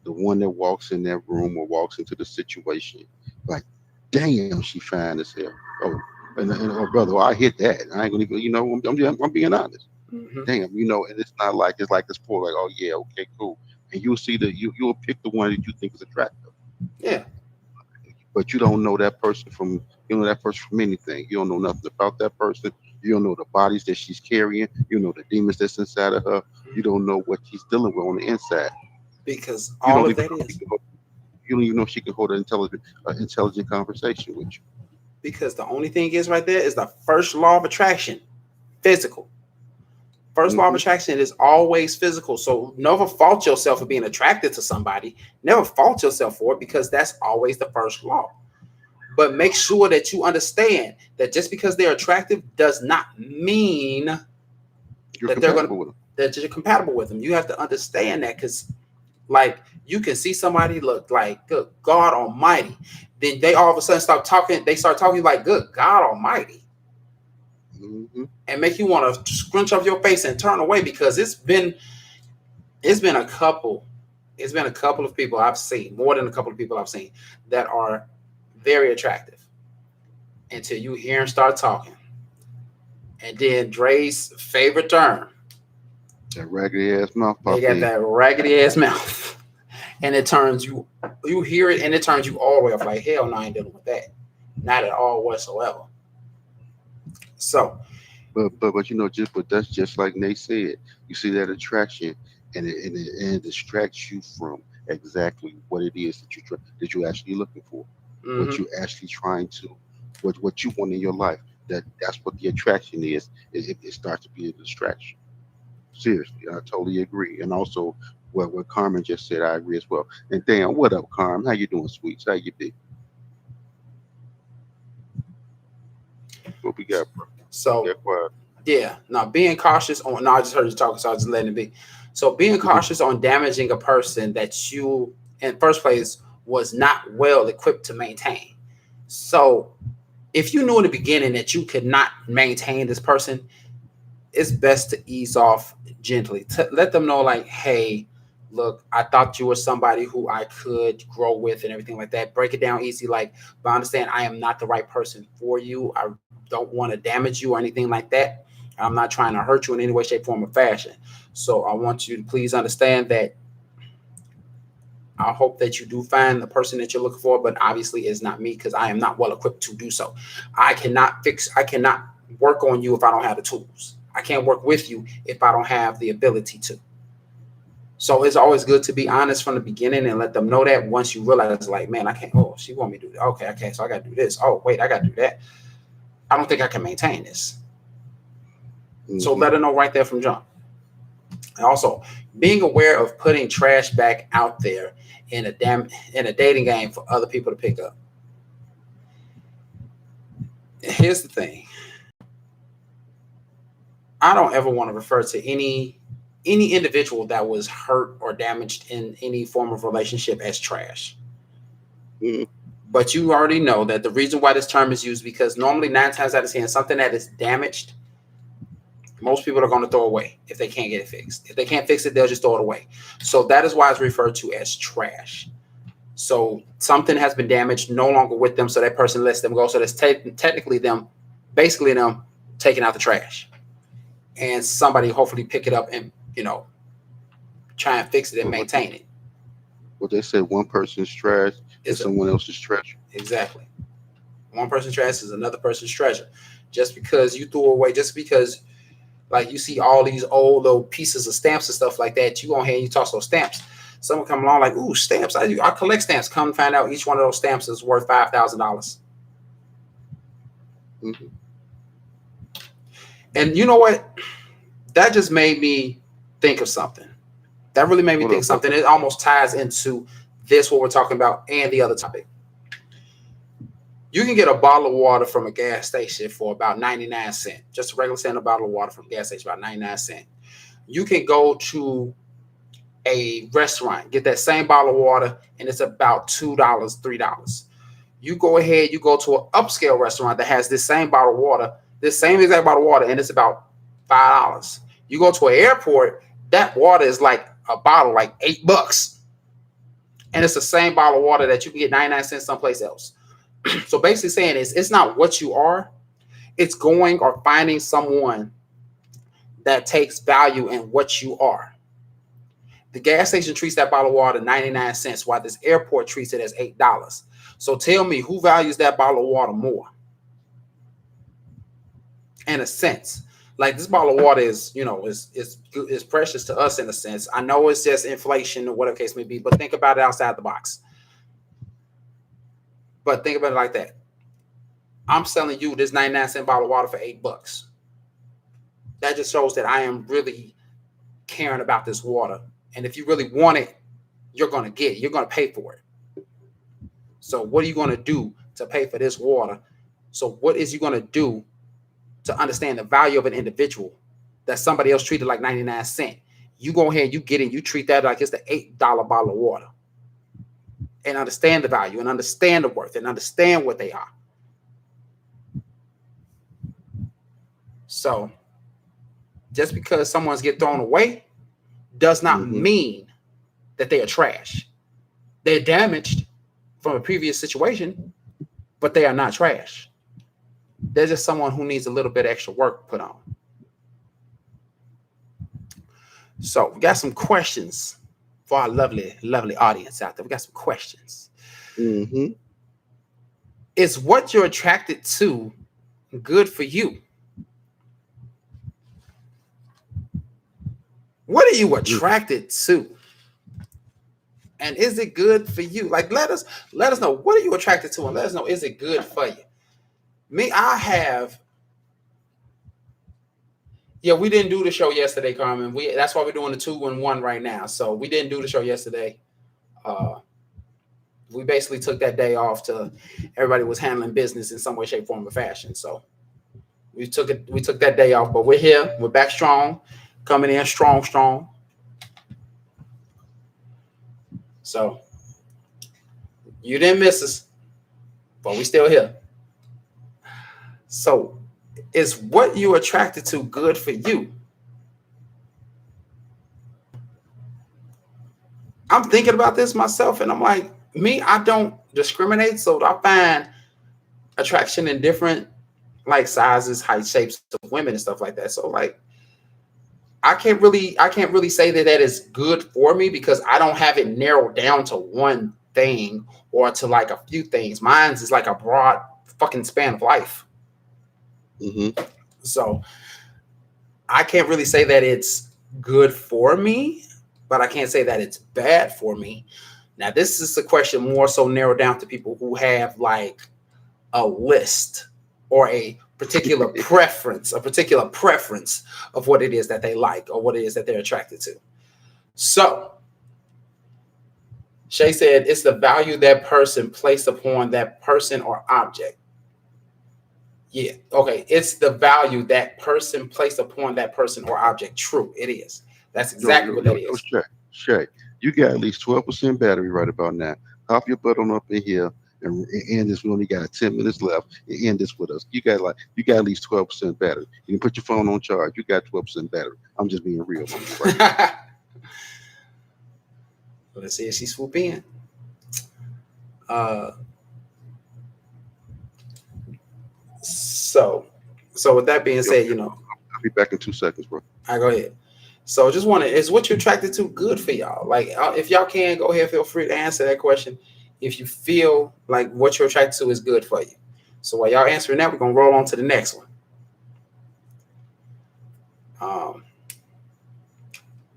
the one that walks in that room or walks into the situation, like, damn, she fine as hell. Oh, and oh, brother, I hit that. I ain't gonna even, I'm being honest. Hmm. Damn, and it's not like it's like this poor, like, oh yeah, okay, cool. And you'll see you'll pick the one that you think is attractive, Yeah. but you don't know that person from anything. You don't know nothing about that person. You don't know the bodies that she's carrying. You know the demons that's inside of her. You don't know what she's dealing with on the inside. Because You all don't of even that know if is you don't even know if she can hold an intelligent conversation with you. because the only thing is right there is the first law of attraction, physical. First law of Hmm. attraction is always physical. So never fault yourself for being attracted to somebody. Never fault yourself for it because that's always the first law. But make sure that you understand that just because they're attractive does not mean You're that they're going to compatible with them. that you're compatible with them. You have to understand that because like you can see somebody look like good God Almighty, then they all of a sudden start talking. They start talking like good God Almighty, Hmm. and make you want to scrunch up your face and turn away because it's been a couple. It's been a couple of people I've seen, more than a couple of people I've seen that are very attractive until you hear them start talking. And then Dre's favorite term, That raggedy ass mouth they pop got in. that raggedy ass mouth. And it turns you hear it and it turns you all the way off like, hell no, I ain't dealing with that. Not at all whatsoever. So, But that's just like Nate said. You see that attraction, and it distracts you from exactly what it is that you're actually looking for, what mhm. you're actually trying to, what you want in your life. That's what the attraction is. It starts to be a distraction. Seriously, I totally agree. And also, what Carmen just said, I agree as well. And Dan, what up, Carmen? How you doing, sweets? How you be? What we got, bro? So Get quiet. yeah, now being cautious on. No, I just heard you talking, so I was just letting it be. So being Hmm. cautious on damaging a person that you, in first place, was not well equipped to maintain. So if you knew in the beginning that you could not maintain this person, it's best to ease off gently. Let them know, like, hey, look, I thought you were somebody who I could grow with and everything like that. Break it down easy, like, but understand I am not the right person for you. I don't want to damage you or anything like that. I'm not trying to hurt you in any way, shape, form, or fashion. So I want you to please understand that I hope that you do find the person that you're looking for, but obviously it's not me because I am not well equipped to do so. I cannot work on you if I don't have the tools. I can't work with you if I don't have the ability to. So it's always good to be honest from the beginning and let them know that once you realize, like, man, I can't, oh, she want me to do that. Okay, okay, so I got to do this. Oh, wait, I got to do that. I don't think I can maintain this. So Hmm. let her know right there from jump. And also, being aware of putting trash back out there in a dating game for other people to pick up. Here's the thing: I don't ever want to refer to any individual that was hurt or damaged in any form of relationship as trash. Hmm. But you already know that the reason why this term is used because normally 9 times out of 10, something that is damaged, most people are going to throw away if they can't get it fixed. If they can't fix it, they'll just throw it away. So that is why it's referred to as trash. So something has been damaged, no longer with them, so that person lets them go. So that's technically them, basically them taking out the trash, and somebody hopefully pick it up and try and fix it and But maintain it. what they say, one person's trash is Is a, someone else's treasure. exactly one person's trash is another person's treasure. Just because you threw away, just because like you see all these old little pieces of stamps and stuff like that, you go ahead and you toss those stamps. Someone come along like, ooh, stamps. I collect stamps. Come find out each one of those stamps is worth $5,000. Mm-hmm. And you know what? That just made me think of something. That really made me think of something. It almost ties into this, what we're talking about, and the other topic. You can get a bottle of water from a gas station for about 99 cents. Just a regular standard bottle of water from a gas station, about 99 cents. You can go to a restaurant, get that same bottle of water, and it's about $2, $3. You go ahead, you go to an upscale restaurant that has this same bottle of water, this same exact bottle of water, and it's about $5. You go to an airport, that water is like a bottle, like $8. And it's the same bottle of water that you can get 99 cents someplace else. So basically saying is it's not what you are, it's going or finding someone that takes value in what you are. The gas station treats that bottle of water 99 cents, while this airport treats it as $8. So tell me, who values that bottle of water more? In a sense, like this bottle of water is, is precious to us in a sense. I know it's just inflation or whatever case may be, but think about it outside the box. But think about it like that. I'm selling you this 99-cent bottle of water for $8. That just shows that I am really caring about this water. And if you really want it, you're going to get it. You're going to pay for it. So what are you going to do to pay for this water? So what is you going to do to understand the value of an individual that somebody else treated like 99 cents? You go ahead, you get it, you treat that like it's the $8 bottle of water. And understand the value and understand the worth and understand what they are. So just because someone's get thrown away does not mean that they are trash. They're damaged from a previous situation, but they are not trash. They're just someone who needs a little bit extra work put on. So we got some questions for our lovely, lovely audience out there. We got some questions. Mm-hmm. Is what you're attracted to good for you? What are you attracted to? And is it good for you? Like, let us know, what are you attracted to, and let us know, is it good for you? Me, we didn't do the show yesterday, Carmen. That's why we're doing the 2-in-1 right now. So we didn't do the show yesterday. We basically took that day off to everybody was handling business in some way, shape, form, or fashion. So we took that day off, but we're here. We're back strong, coming in strong. So you didn't miss us, but we still here. So is what you attracted to good for you? I'm thinking about this myself, and I'm like, me, I don't discriminate. So I find attraction in different like sizes, height, shapes of women and stuff like that. So like, I can't really say that is good for me because I don't have it narrowed down to one thing or to like a few things. Mine's is like a broad fucking span of life. Mm-hmm. So I can't really say that it's good for me, but I can't say that it's bad for me. Now, this is a question more so narrowed down to people who have like a list or a particular preference of what it is that they like or what it is that they're attracted to. So Shay said it's the value that person placed upon that person or object. Yeah, okay. It's the value that person placed upon that person or object. True, it is. That's exactly what that is. Shay, you got at least 12% battery right about now. Hop your butt on up in here and end this. We only got 10 minutes left and end this with us. You got at least 12% battery. You can put your phone on charge. You got 12% battery. I'm just being real. Right. Let's see if she swoop in. So with that being said, I'll be back in 2 seconds, bro. I go ahead. So just is what you're attracted to good for y'all? Like, if y'all can, go ahead, feel free to answer that question. If you feel like what you're attracted to is good for you. So while y'all answering that, we're gonna roll on to the next one.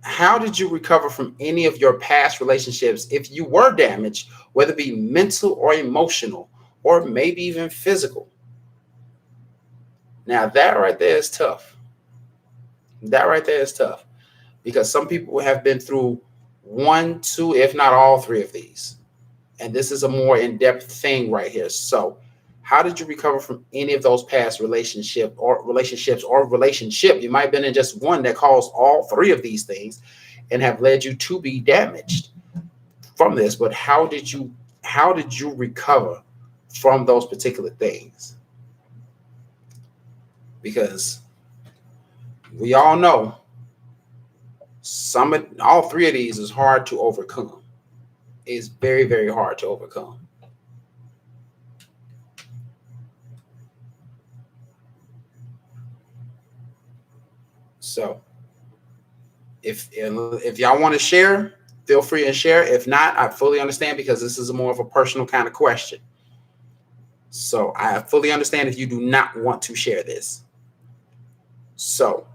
how did you recover from any of your past relationships if you were damaged, whether it be mental or emotional, or maybe even physical? Now, that right there is tough. That right there is tough because some people have been through one, two, if not all three of these. And this is a more in-depth thing right here. So, how did you recover from any of those past relationship? You might have been in just one that caused all three of these things and have led you to be damaged from this. But how did you recover from those particular things? Because we all know all three of these is hard to overcome. It's very, very hard to overcome. So if y'all want to share, feel free and share. If not, I fully understand because this is more of a personal kind of question. So I fully understand if you do not want to share this. So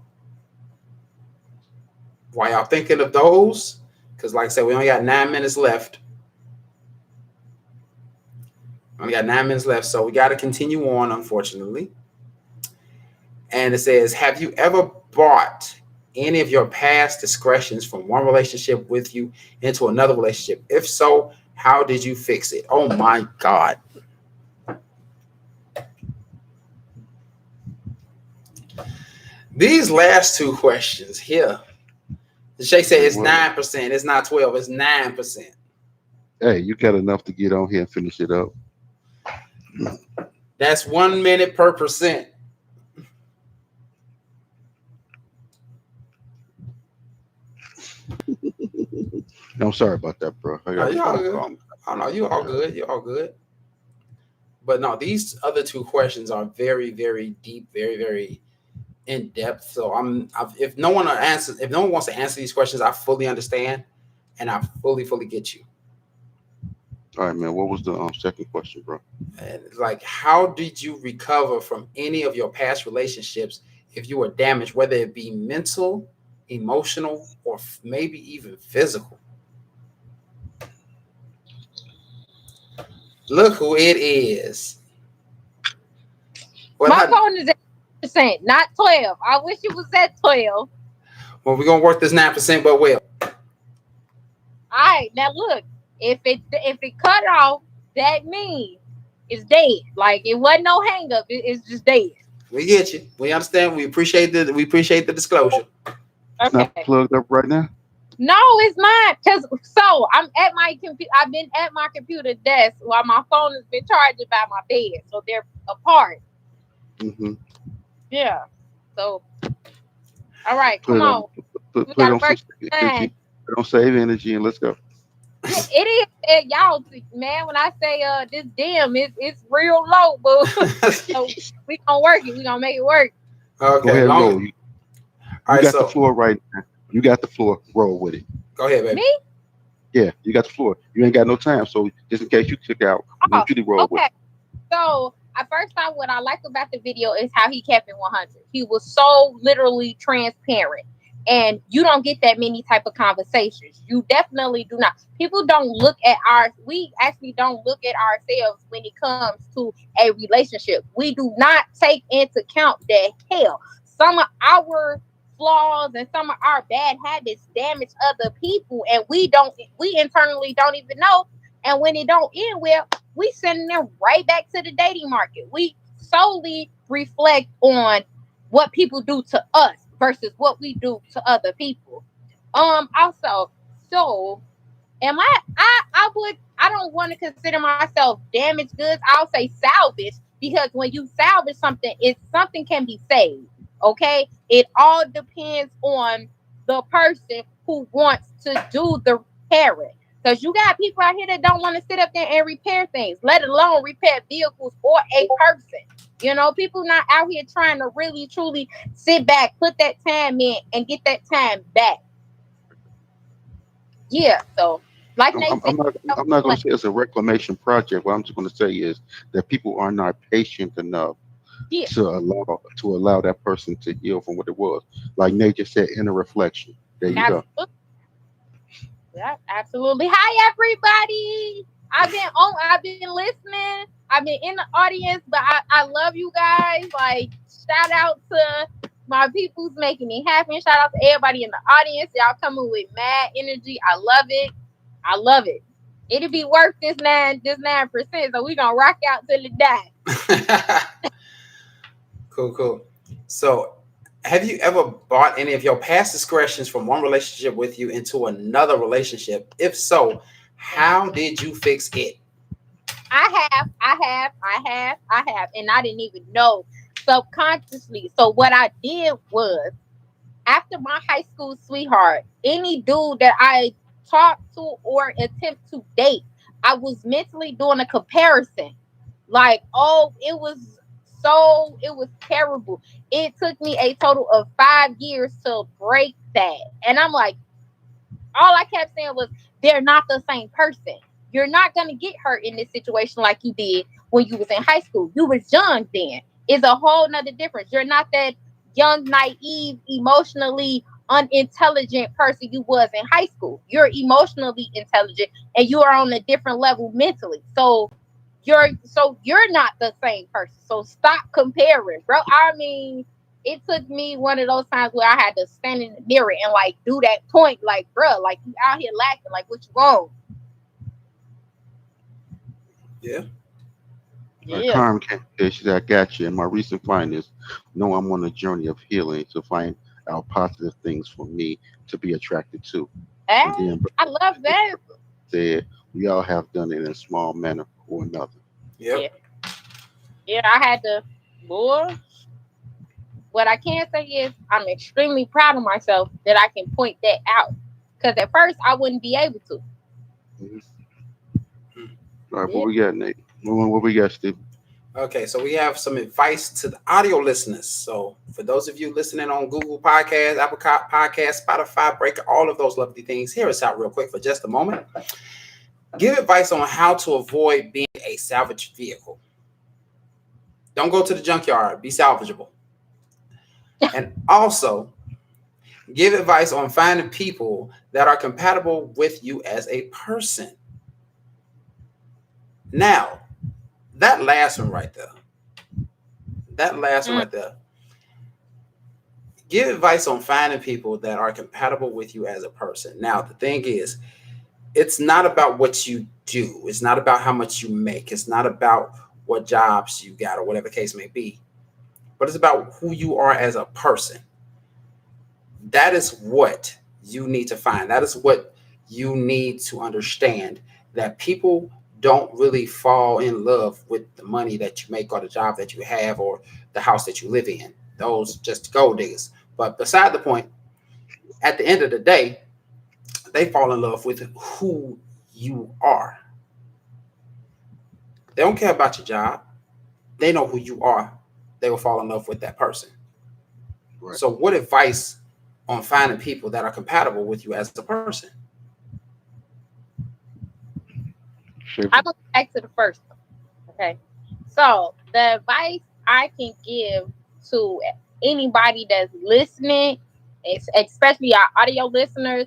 while y'all thinking of those, because like I said, we only got 9 minutes left. Only got 9 minutes left, so we got to continue on, unfortunately. And it says, have you ever brought any of your past discretions from one relationship with you into another relationship? If so, how did you fix it? Oh my God. These last two questions here. Shay said it's 9%. It's not 12. It's 9%. Hey, you got enough to get on here and finish it up. That's 1 minute per percent. I'm sorry about that, bro. You all good. Oh no, you all good. You all good. But no, these other two questions are very, very deep, very, very in depth. So if no one wants to answer these questions, I fully understand, and I fully get you. All right, man. What was the second question, bro? And like, how did you recover from any of your past relationships if you were damaged, whether it be mental, emotional, or maybe even physical? Look who it is. My phone is at 9%, not 12. I wish it was at 12. Well, we're gonna work this 9%, but well. All right, now look, if it cut off, that means it's dead. Like it wasn't no hang up. It's just dead. We get you. We understand. We appreciate the disclosure. Okay. It's not plugged up right now. No, it's not. So I'm at my computer. I've been at my computer desk while my phone has been charging by my bed, so they're apart. Mm-hmm. Yeah. So, all right, come on. Put on save energy and let's go. It is, y'all, man. When I say this damn, it's real low, but so we gonna work it. We gonna make it work. Okay. Go ahead, roll. You got the floor right now. You got the floor. Roll with it. Go ahead, baby. Me? Yeah, you got the floor. You ain't got no time, so just in case you kick out, I want you to roll with it. So first off, what I like about the video is how he kept it 100. He was so literally transparent. And you don't get that many type of conversations. You definitely do not. People don't look at we actually don't look at ourselves when it comes to a relationship. We do not take into account that hell, some of our flaws and some of our bad habits damage other people, and we internally don't even know. And when it don't end well, we sending them right back to the dating market. We solely reflect on what people do to us versus what we do to other people. Also, so am I don't want to consider myself damaged goods. I'll say salvage, because when you salvage something, something can be saved. Okay, it all depends on the person who wants to do the repairing. Because you got people out here that don't want to sit up there and repair things, let alone repair vehicles or a person. You know, people not out here trying to really, truly sit back, put that time in, and get that time back. Yeah, so like I'm not going to say it's a reclamation project. What I'm just going to say is that people are not patient enough to allow that person to heal from what it was. Like Nate just said, inner reflection. There you go. Absolutely. Yeah, absolutely. Hi, everybody. I've been listening. I've been in the audience, but I love you guys. Like, shout out to my people's making it happen. Shout out to everybody in the audience. Y'all coming with mad energy. I love it. I love it. It'll be worth this 9%. So we gonna rock out till it die. Cool. So, have you ever brought any of your past discretions from one relationship with you into another relationship? If so, how did you fix it? I have, and I didn't even know subconsciously. So what I did was, after my high school sweetheart, any dude that I talked to or attempt to date, I was mentally doing a comparison. Like, oh, it was terrible. It took me a total of 5 years to break that. And I'm like, all I kept saying was, they're not the same person. You're not going to get hurt in this situation like you did when you was in high school. You was young then. It's a whole nother difference. You're not that young, naive, emotionally unintelligent person you was in high school. You're emotionally intelligent and you are on a different level mentally. So you're not the same person. So stop comparing, bro. I mean, it took me one of those times where I had to stand in the mirror and like do that point, like, bro, like you out here lacking, like what you want? Yeah. Yeah. Carmen came here. She said, I got you. And my recent findings know I'm on a journey of healing to find out positive things for me to be attracted to. And Hey, then I love that. said, we all have done it in a small manner or another. Yep. Yeah, I had to, boy. What I can say is I'm extremely proud of myself that I can point that out. Because at first I wouldn't be able to. Mhm. All right, what we got, Nate? What we got, Steve? Okay, so we have some advice to the audio listeners. So for those of you listening on Google Podcasts, Apple Podcasts, Spotify, Breaker, all of those lovely things, hear us out real quick for just a moment. Give advice on how to avoid being a salvage vehicle. Don't go to the junkyard. Be salvageable. And also, give advice on finding people that are compatible with you as a person. Now, that last one right there. Give advice on finding people that are compatible with you as a person. Now, the thing is, it's not about what you do. It's not about how much you make. It's not about what jobs you got or whatever the case may be. But it's about who you are as a person. That is what you need to find. That is what you need to understand, that people don't really fall in love with the money that you make or the job that you have or the house that you live in. Those just gold diggers. But beside the point, at the end of the day, they fall in love with who you are. They don't care about your job. They know who you are. They will fall in love with that person. Right. So what advice on finding people that are compatible with you as a person? Sure. I'm going to go back to the first one. Okay. So the advice I can give to anybody that's listening, especially our audio listeners,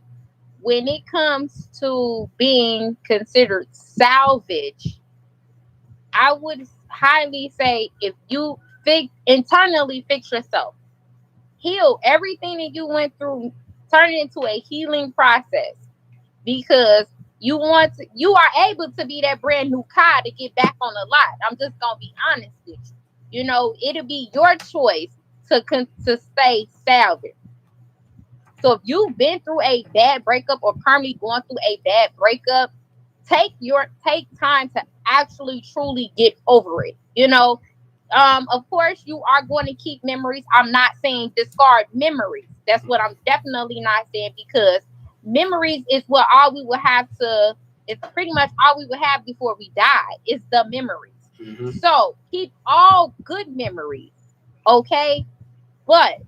when it comes to being considered salvage, I would highly say, if you internally fix yourself, heal everything that you went through, turn it into a healing process, because you are able to be that brand new car to get back on the lot. I'm just gonna be honest with you. You know, it'll be your choice to stay salvage. So if you've been through a bad breakup or currently going through a bad breakup, take time to actually truly get over it. You know, of course you are going to keep memories. I'm not saying discard memories. That's what I'm definitely not saying, because memories is what all we will have to. It's pretty much all we will have before we die is the memories. Mm-hmm. So keep all good memories, okay? But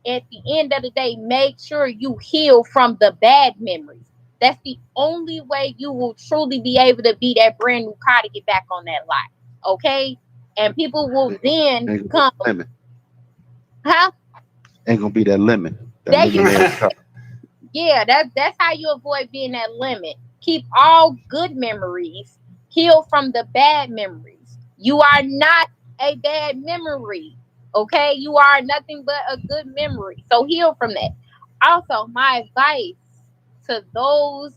at the end of the day, make sure you heal from the bad memories. That's the only way you will truly be able to be that brand new car to get back on that lot. Okay? And people will then come. Lemon. Huh? Ain't gonna be that lemon. There you go. Yeah, that's how you avoid being that limit. Keep all good memories. Heal from the bad memories. You are not a bad memory. Okay? You are nothing but a good memory. So heal from that. Also, my advice to those,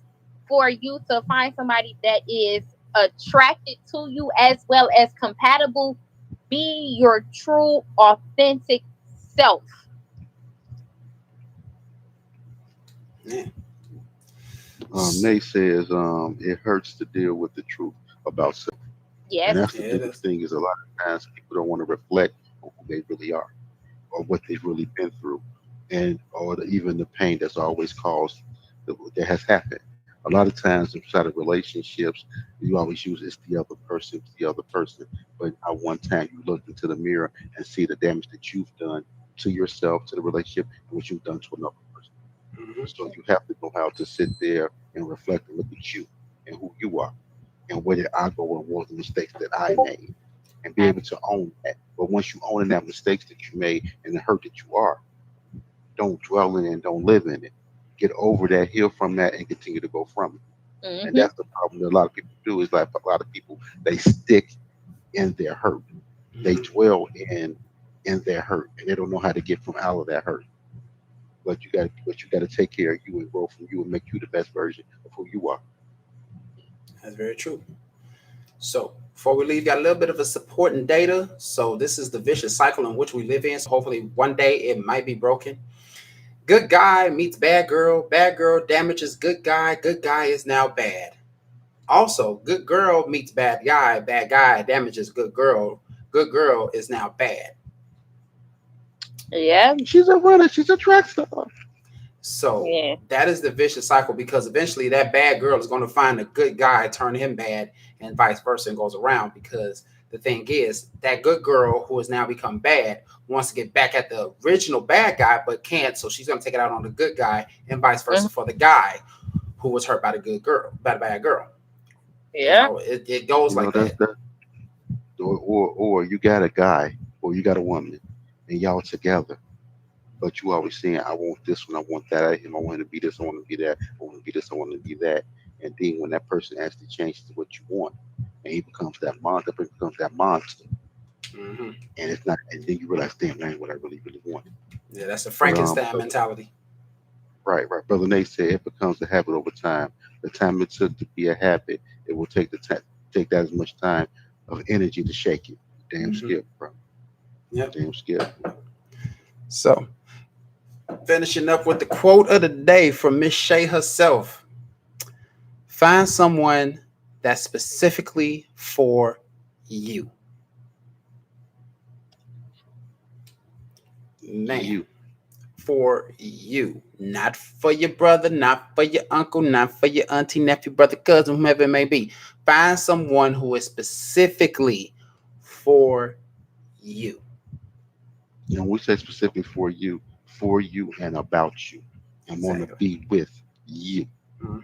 for you to find somebody that is attracted to you as well as compatible, be your true, authentic self. Yeah. Nate says it hurts to deal with the truth about self, and Yes. that's the Yeah, it biggest is. thing. Is a lot of times people don't want to reflect on who they really are or what they've really been through, and or even the pain that's always caused that has happened. A lot of times inside of relationships, you always use it's the other person. But at one time, you look into the mirror and see the damage that you've done to yourself, to the relationship, and what you've done to another person. Hmm. So you have to know how to sit there and reflect and look at you and who you are and where did I go and what were the mistakes that I made and be able to own that. But once you own that mistakes that you made and the hurt that you are, don't dwell in it and don't live in it. Get over that, heal from that, and continue to go from it. And Mm-hmm. that's the problem that a lot of people do is like a lot of people they stick in their hurt. They Hmm. dwell in their hurt and they don't know how to get from out of that hurt. But you got to take care of you and grow from you and make you the best version of who you are. That's very true. So before we leave, got a little bit of a supporting data. So this is the vicious cycle in which we live in. So hopefully one day it might be broken. Good guy meets bad girl damages good guy is now bad. Also, good girl meets bad guy damages good girl is now bad. Yeah. She's a runner. She's a track star. So Yeah. that is the vicious cycle because eventually that bad girl is going to find a good guy, turn him bad, and vice versa, and goes around. Because the thing is, that good girl who has now become bad wants to get back at the original bad guy, but can't. So she's going to take it out on the good guy, and vice versa Mhm. for the guy who was hurt by the good girl, by the bad girl. You Yeah. know, it goes You know like that's that. that. Or you got a guy or you got a woman, and y'all together. But you always saying, I want this one, I want that out of him, I want him to be this, I want him to be that, I want him to be this, I want him to be that. And then when that person actually changes to what you want, and he becomes that monster, that person becomes that monster, Hmm. and it's not, and then you realize, damn, that ain't what I really wanted. Yeah, that's a But Frankenstein mentality. right. Brother Nate said it becomes a habit over time. The time it took to be a habit, it will take that as much time of energy to shake it. Damn Hmm. skip, bro. Yep. Damn skip. So finishing up with the quote of the day from Miss Shay herself. Find someone that's specifically for you. Man, You. for you. Not for your brother, not for your uncle, not for your auntie, nephew, brother, cousin, whomever it may be. Find someone who is specifically for you. And we say specifically for you and about you. And want to Exactly. be with you.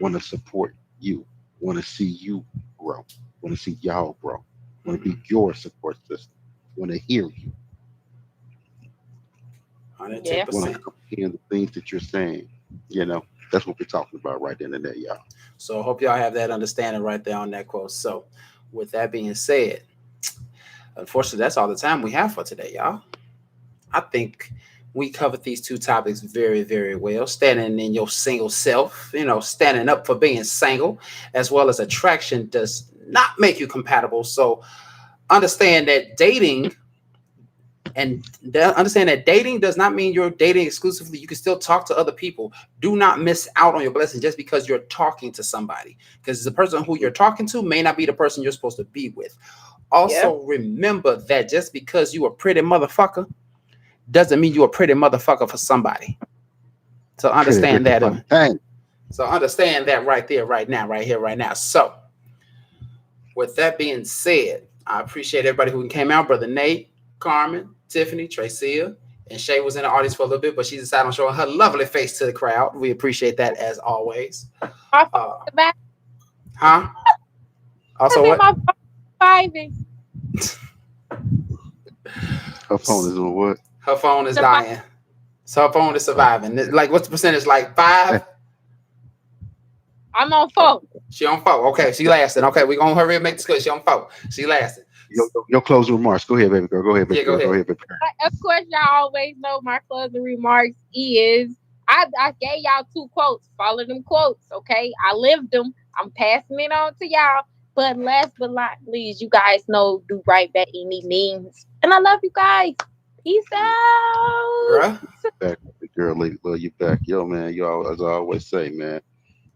Want Hmm. to support you. Want to see you grow. Want to see y'all grow. Want to be Hmm. your support system. Want to hear you. Yeah. Want to 110%. comprehend the things that you're saying. You know, that's what we're talking about right then and there, y'all. So I hope y'all have that understanding right there on that quote. So with that being said, unfortunately, that's all the time we have for today, y'all. I think we covered these two topics very, very well. Standing in your single self, standing up for being single, as well as attraction does not make you compatible. So understand that understand that dating does not mean you're dating exclusively. You can still talk to other people. Do not miss out on your blessing just because you're talking to somebody, because the person who you're talking to may not be the person you're supposed to be with. Yeah. Also, remember that just because you a pretty motherfucker doesn't mean you're a pretty motherfucker for somebody. So Pretty, understand pretty that. fun thing. So understand that right there, right now, right here, right now. So with that being said, I appreciate everybody who came out. Brother Nate, Carmen, Tiffany, Tracia, and Shay was in the audience for a little bit, but she decided on showing her lovely face to the crowd. We appreciate that as always. My phone Uh, is back. huh? I Also, said what? my phone surviving. Her phone is on what? Her phone is Surviving. dying. So her phone is Uh, surviving. Like, what's the percentage? Like five? I'm on phone. She on 4. Okay, she lasting. Okay, we gonna hurry and make this good. She on 4. She lasting. Your closing remarks. Go ahead, baby girl. Go ahead, baby Yeah, go girl. Go ahead. ahead, baby girl. Of course, y'all always know my closing remarks is I gave y'all 2 quotes. Follow them quotes, okay? I lived them. I'm passing it on to y'all. But last but not least, you guys know do right by any means. And I love you guys. Peace out. Bruh. Back, baby girl. Love you back. Yo, man. As I always say, man.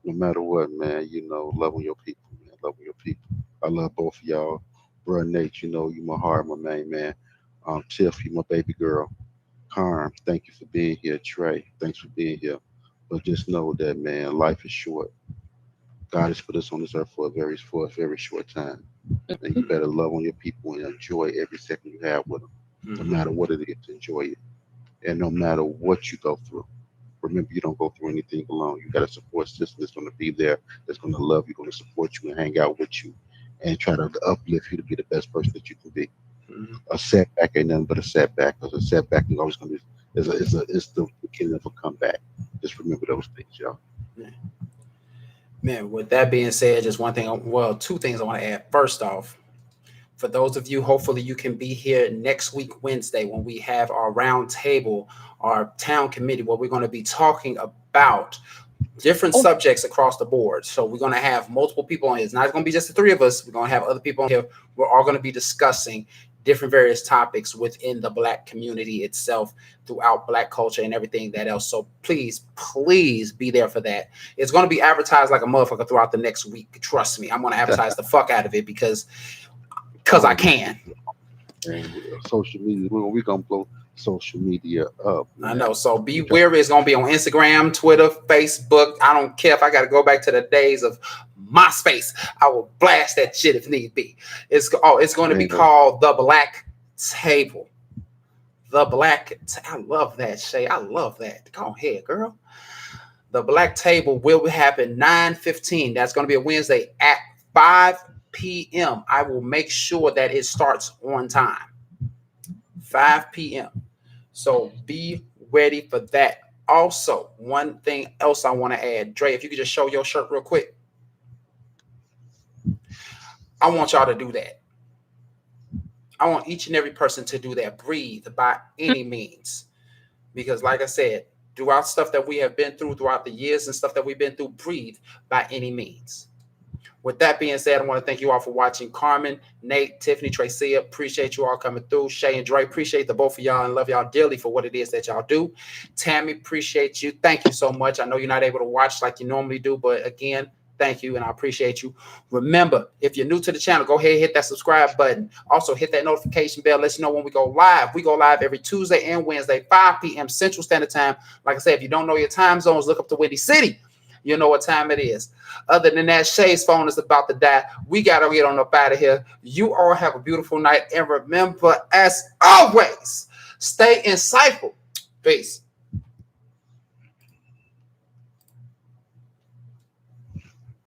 No matter what, man. Love on your people, man. Love on your people. I love both of y'all. Bro, Nate, you my heart, my main man. Tiff, you my baby girl. Carm, thank you for being here. Trey, thanks for being here. But just know that, man, life is short. God has put us on this earth for a very short time. And you better love on your people and enjoy every second you have with them. No matter what it is, enjoy it. And no matter what you go through, remember you don't go through anything alone. You got a support system that's going to be there, that's going to love you, going to support you and hang out with you and try to uplift you to be the best person that you can be. A setback ain't nothing but a setback, because a setback is always going to be is the beginning of a comeback. Just remember those things, y'all. Man, with that being said, just one thing, well, 2 things I want to add. First off, for those of you, hopefully you can be here next week, Wednesday, when we have our round table, our town committee, where we're going to be talking about different subjects across the board. So we're going to have multiple people on here. It's not going to be just the 3 of us. We're going to have other people on here. We're all going to be discussing different various topics within the Black community itself, throughout Black culture and everything that else. So please be there for that. It's going to be advertised like a motherfucker throughout the next week. Trust me, I'm going to advertise the fuck out of it because I can. And social media, we're going to blow social media up. Man. I know. So be wary. It's going to be on Instagram, Twitter, Facebook. I don't care if I got to go back to the days of MySpace. I will blast that shit if need be. It's going to be called The Black Table. I love that, Shay. I love that. Go ahead, girl. The Black Table will happen 9/15. That's going to be a Wednesday at 5 p.m. I will make sure that it starts on time. 5 p.m. So be ready for that. Also, one thing else I want to add. Dre, if you could just show your shirt real quick. I want y'all to do that. I want each and every person to do that. Breathe by any means. Because like I said, throughout stuff that we have been through throughout the years and stuff that we've been through, breathe by any means. With that being said, I want to thank you all for watching. Carmen, Nate, Tiffany, Tracia, appreciate you all coming through. Shay and Dre, appreciate the both of y'all and love y'all dearly for what it is that y'all do. Tammy, appreciate you. Thank you so much. I know you're not able to watch like you normally do, but again, thank you, and I appreciate you. Remember, if you're new to the channel, go ahead and hit that subscribe button. Also, hit that notification bell. Let you know when we go live. We go live every Tuesday and Wednesday, 5 p.m. Central Standard Time. Like I said, if you don't know your time zones, look up the Windy City. You know what time it is. Other than that, Shay's phone is about to die. We got to get on up out of here. You all have a beautiful night. And remember, as always, stay insightful. Peace.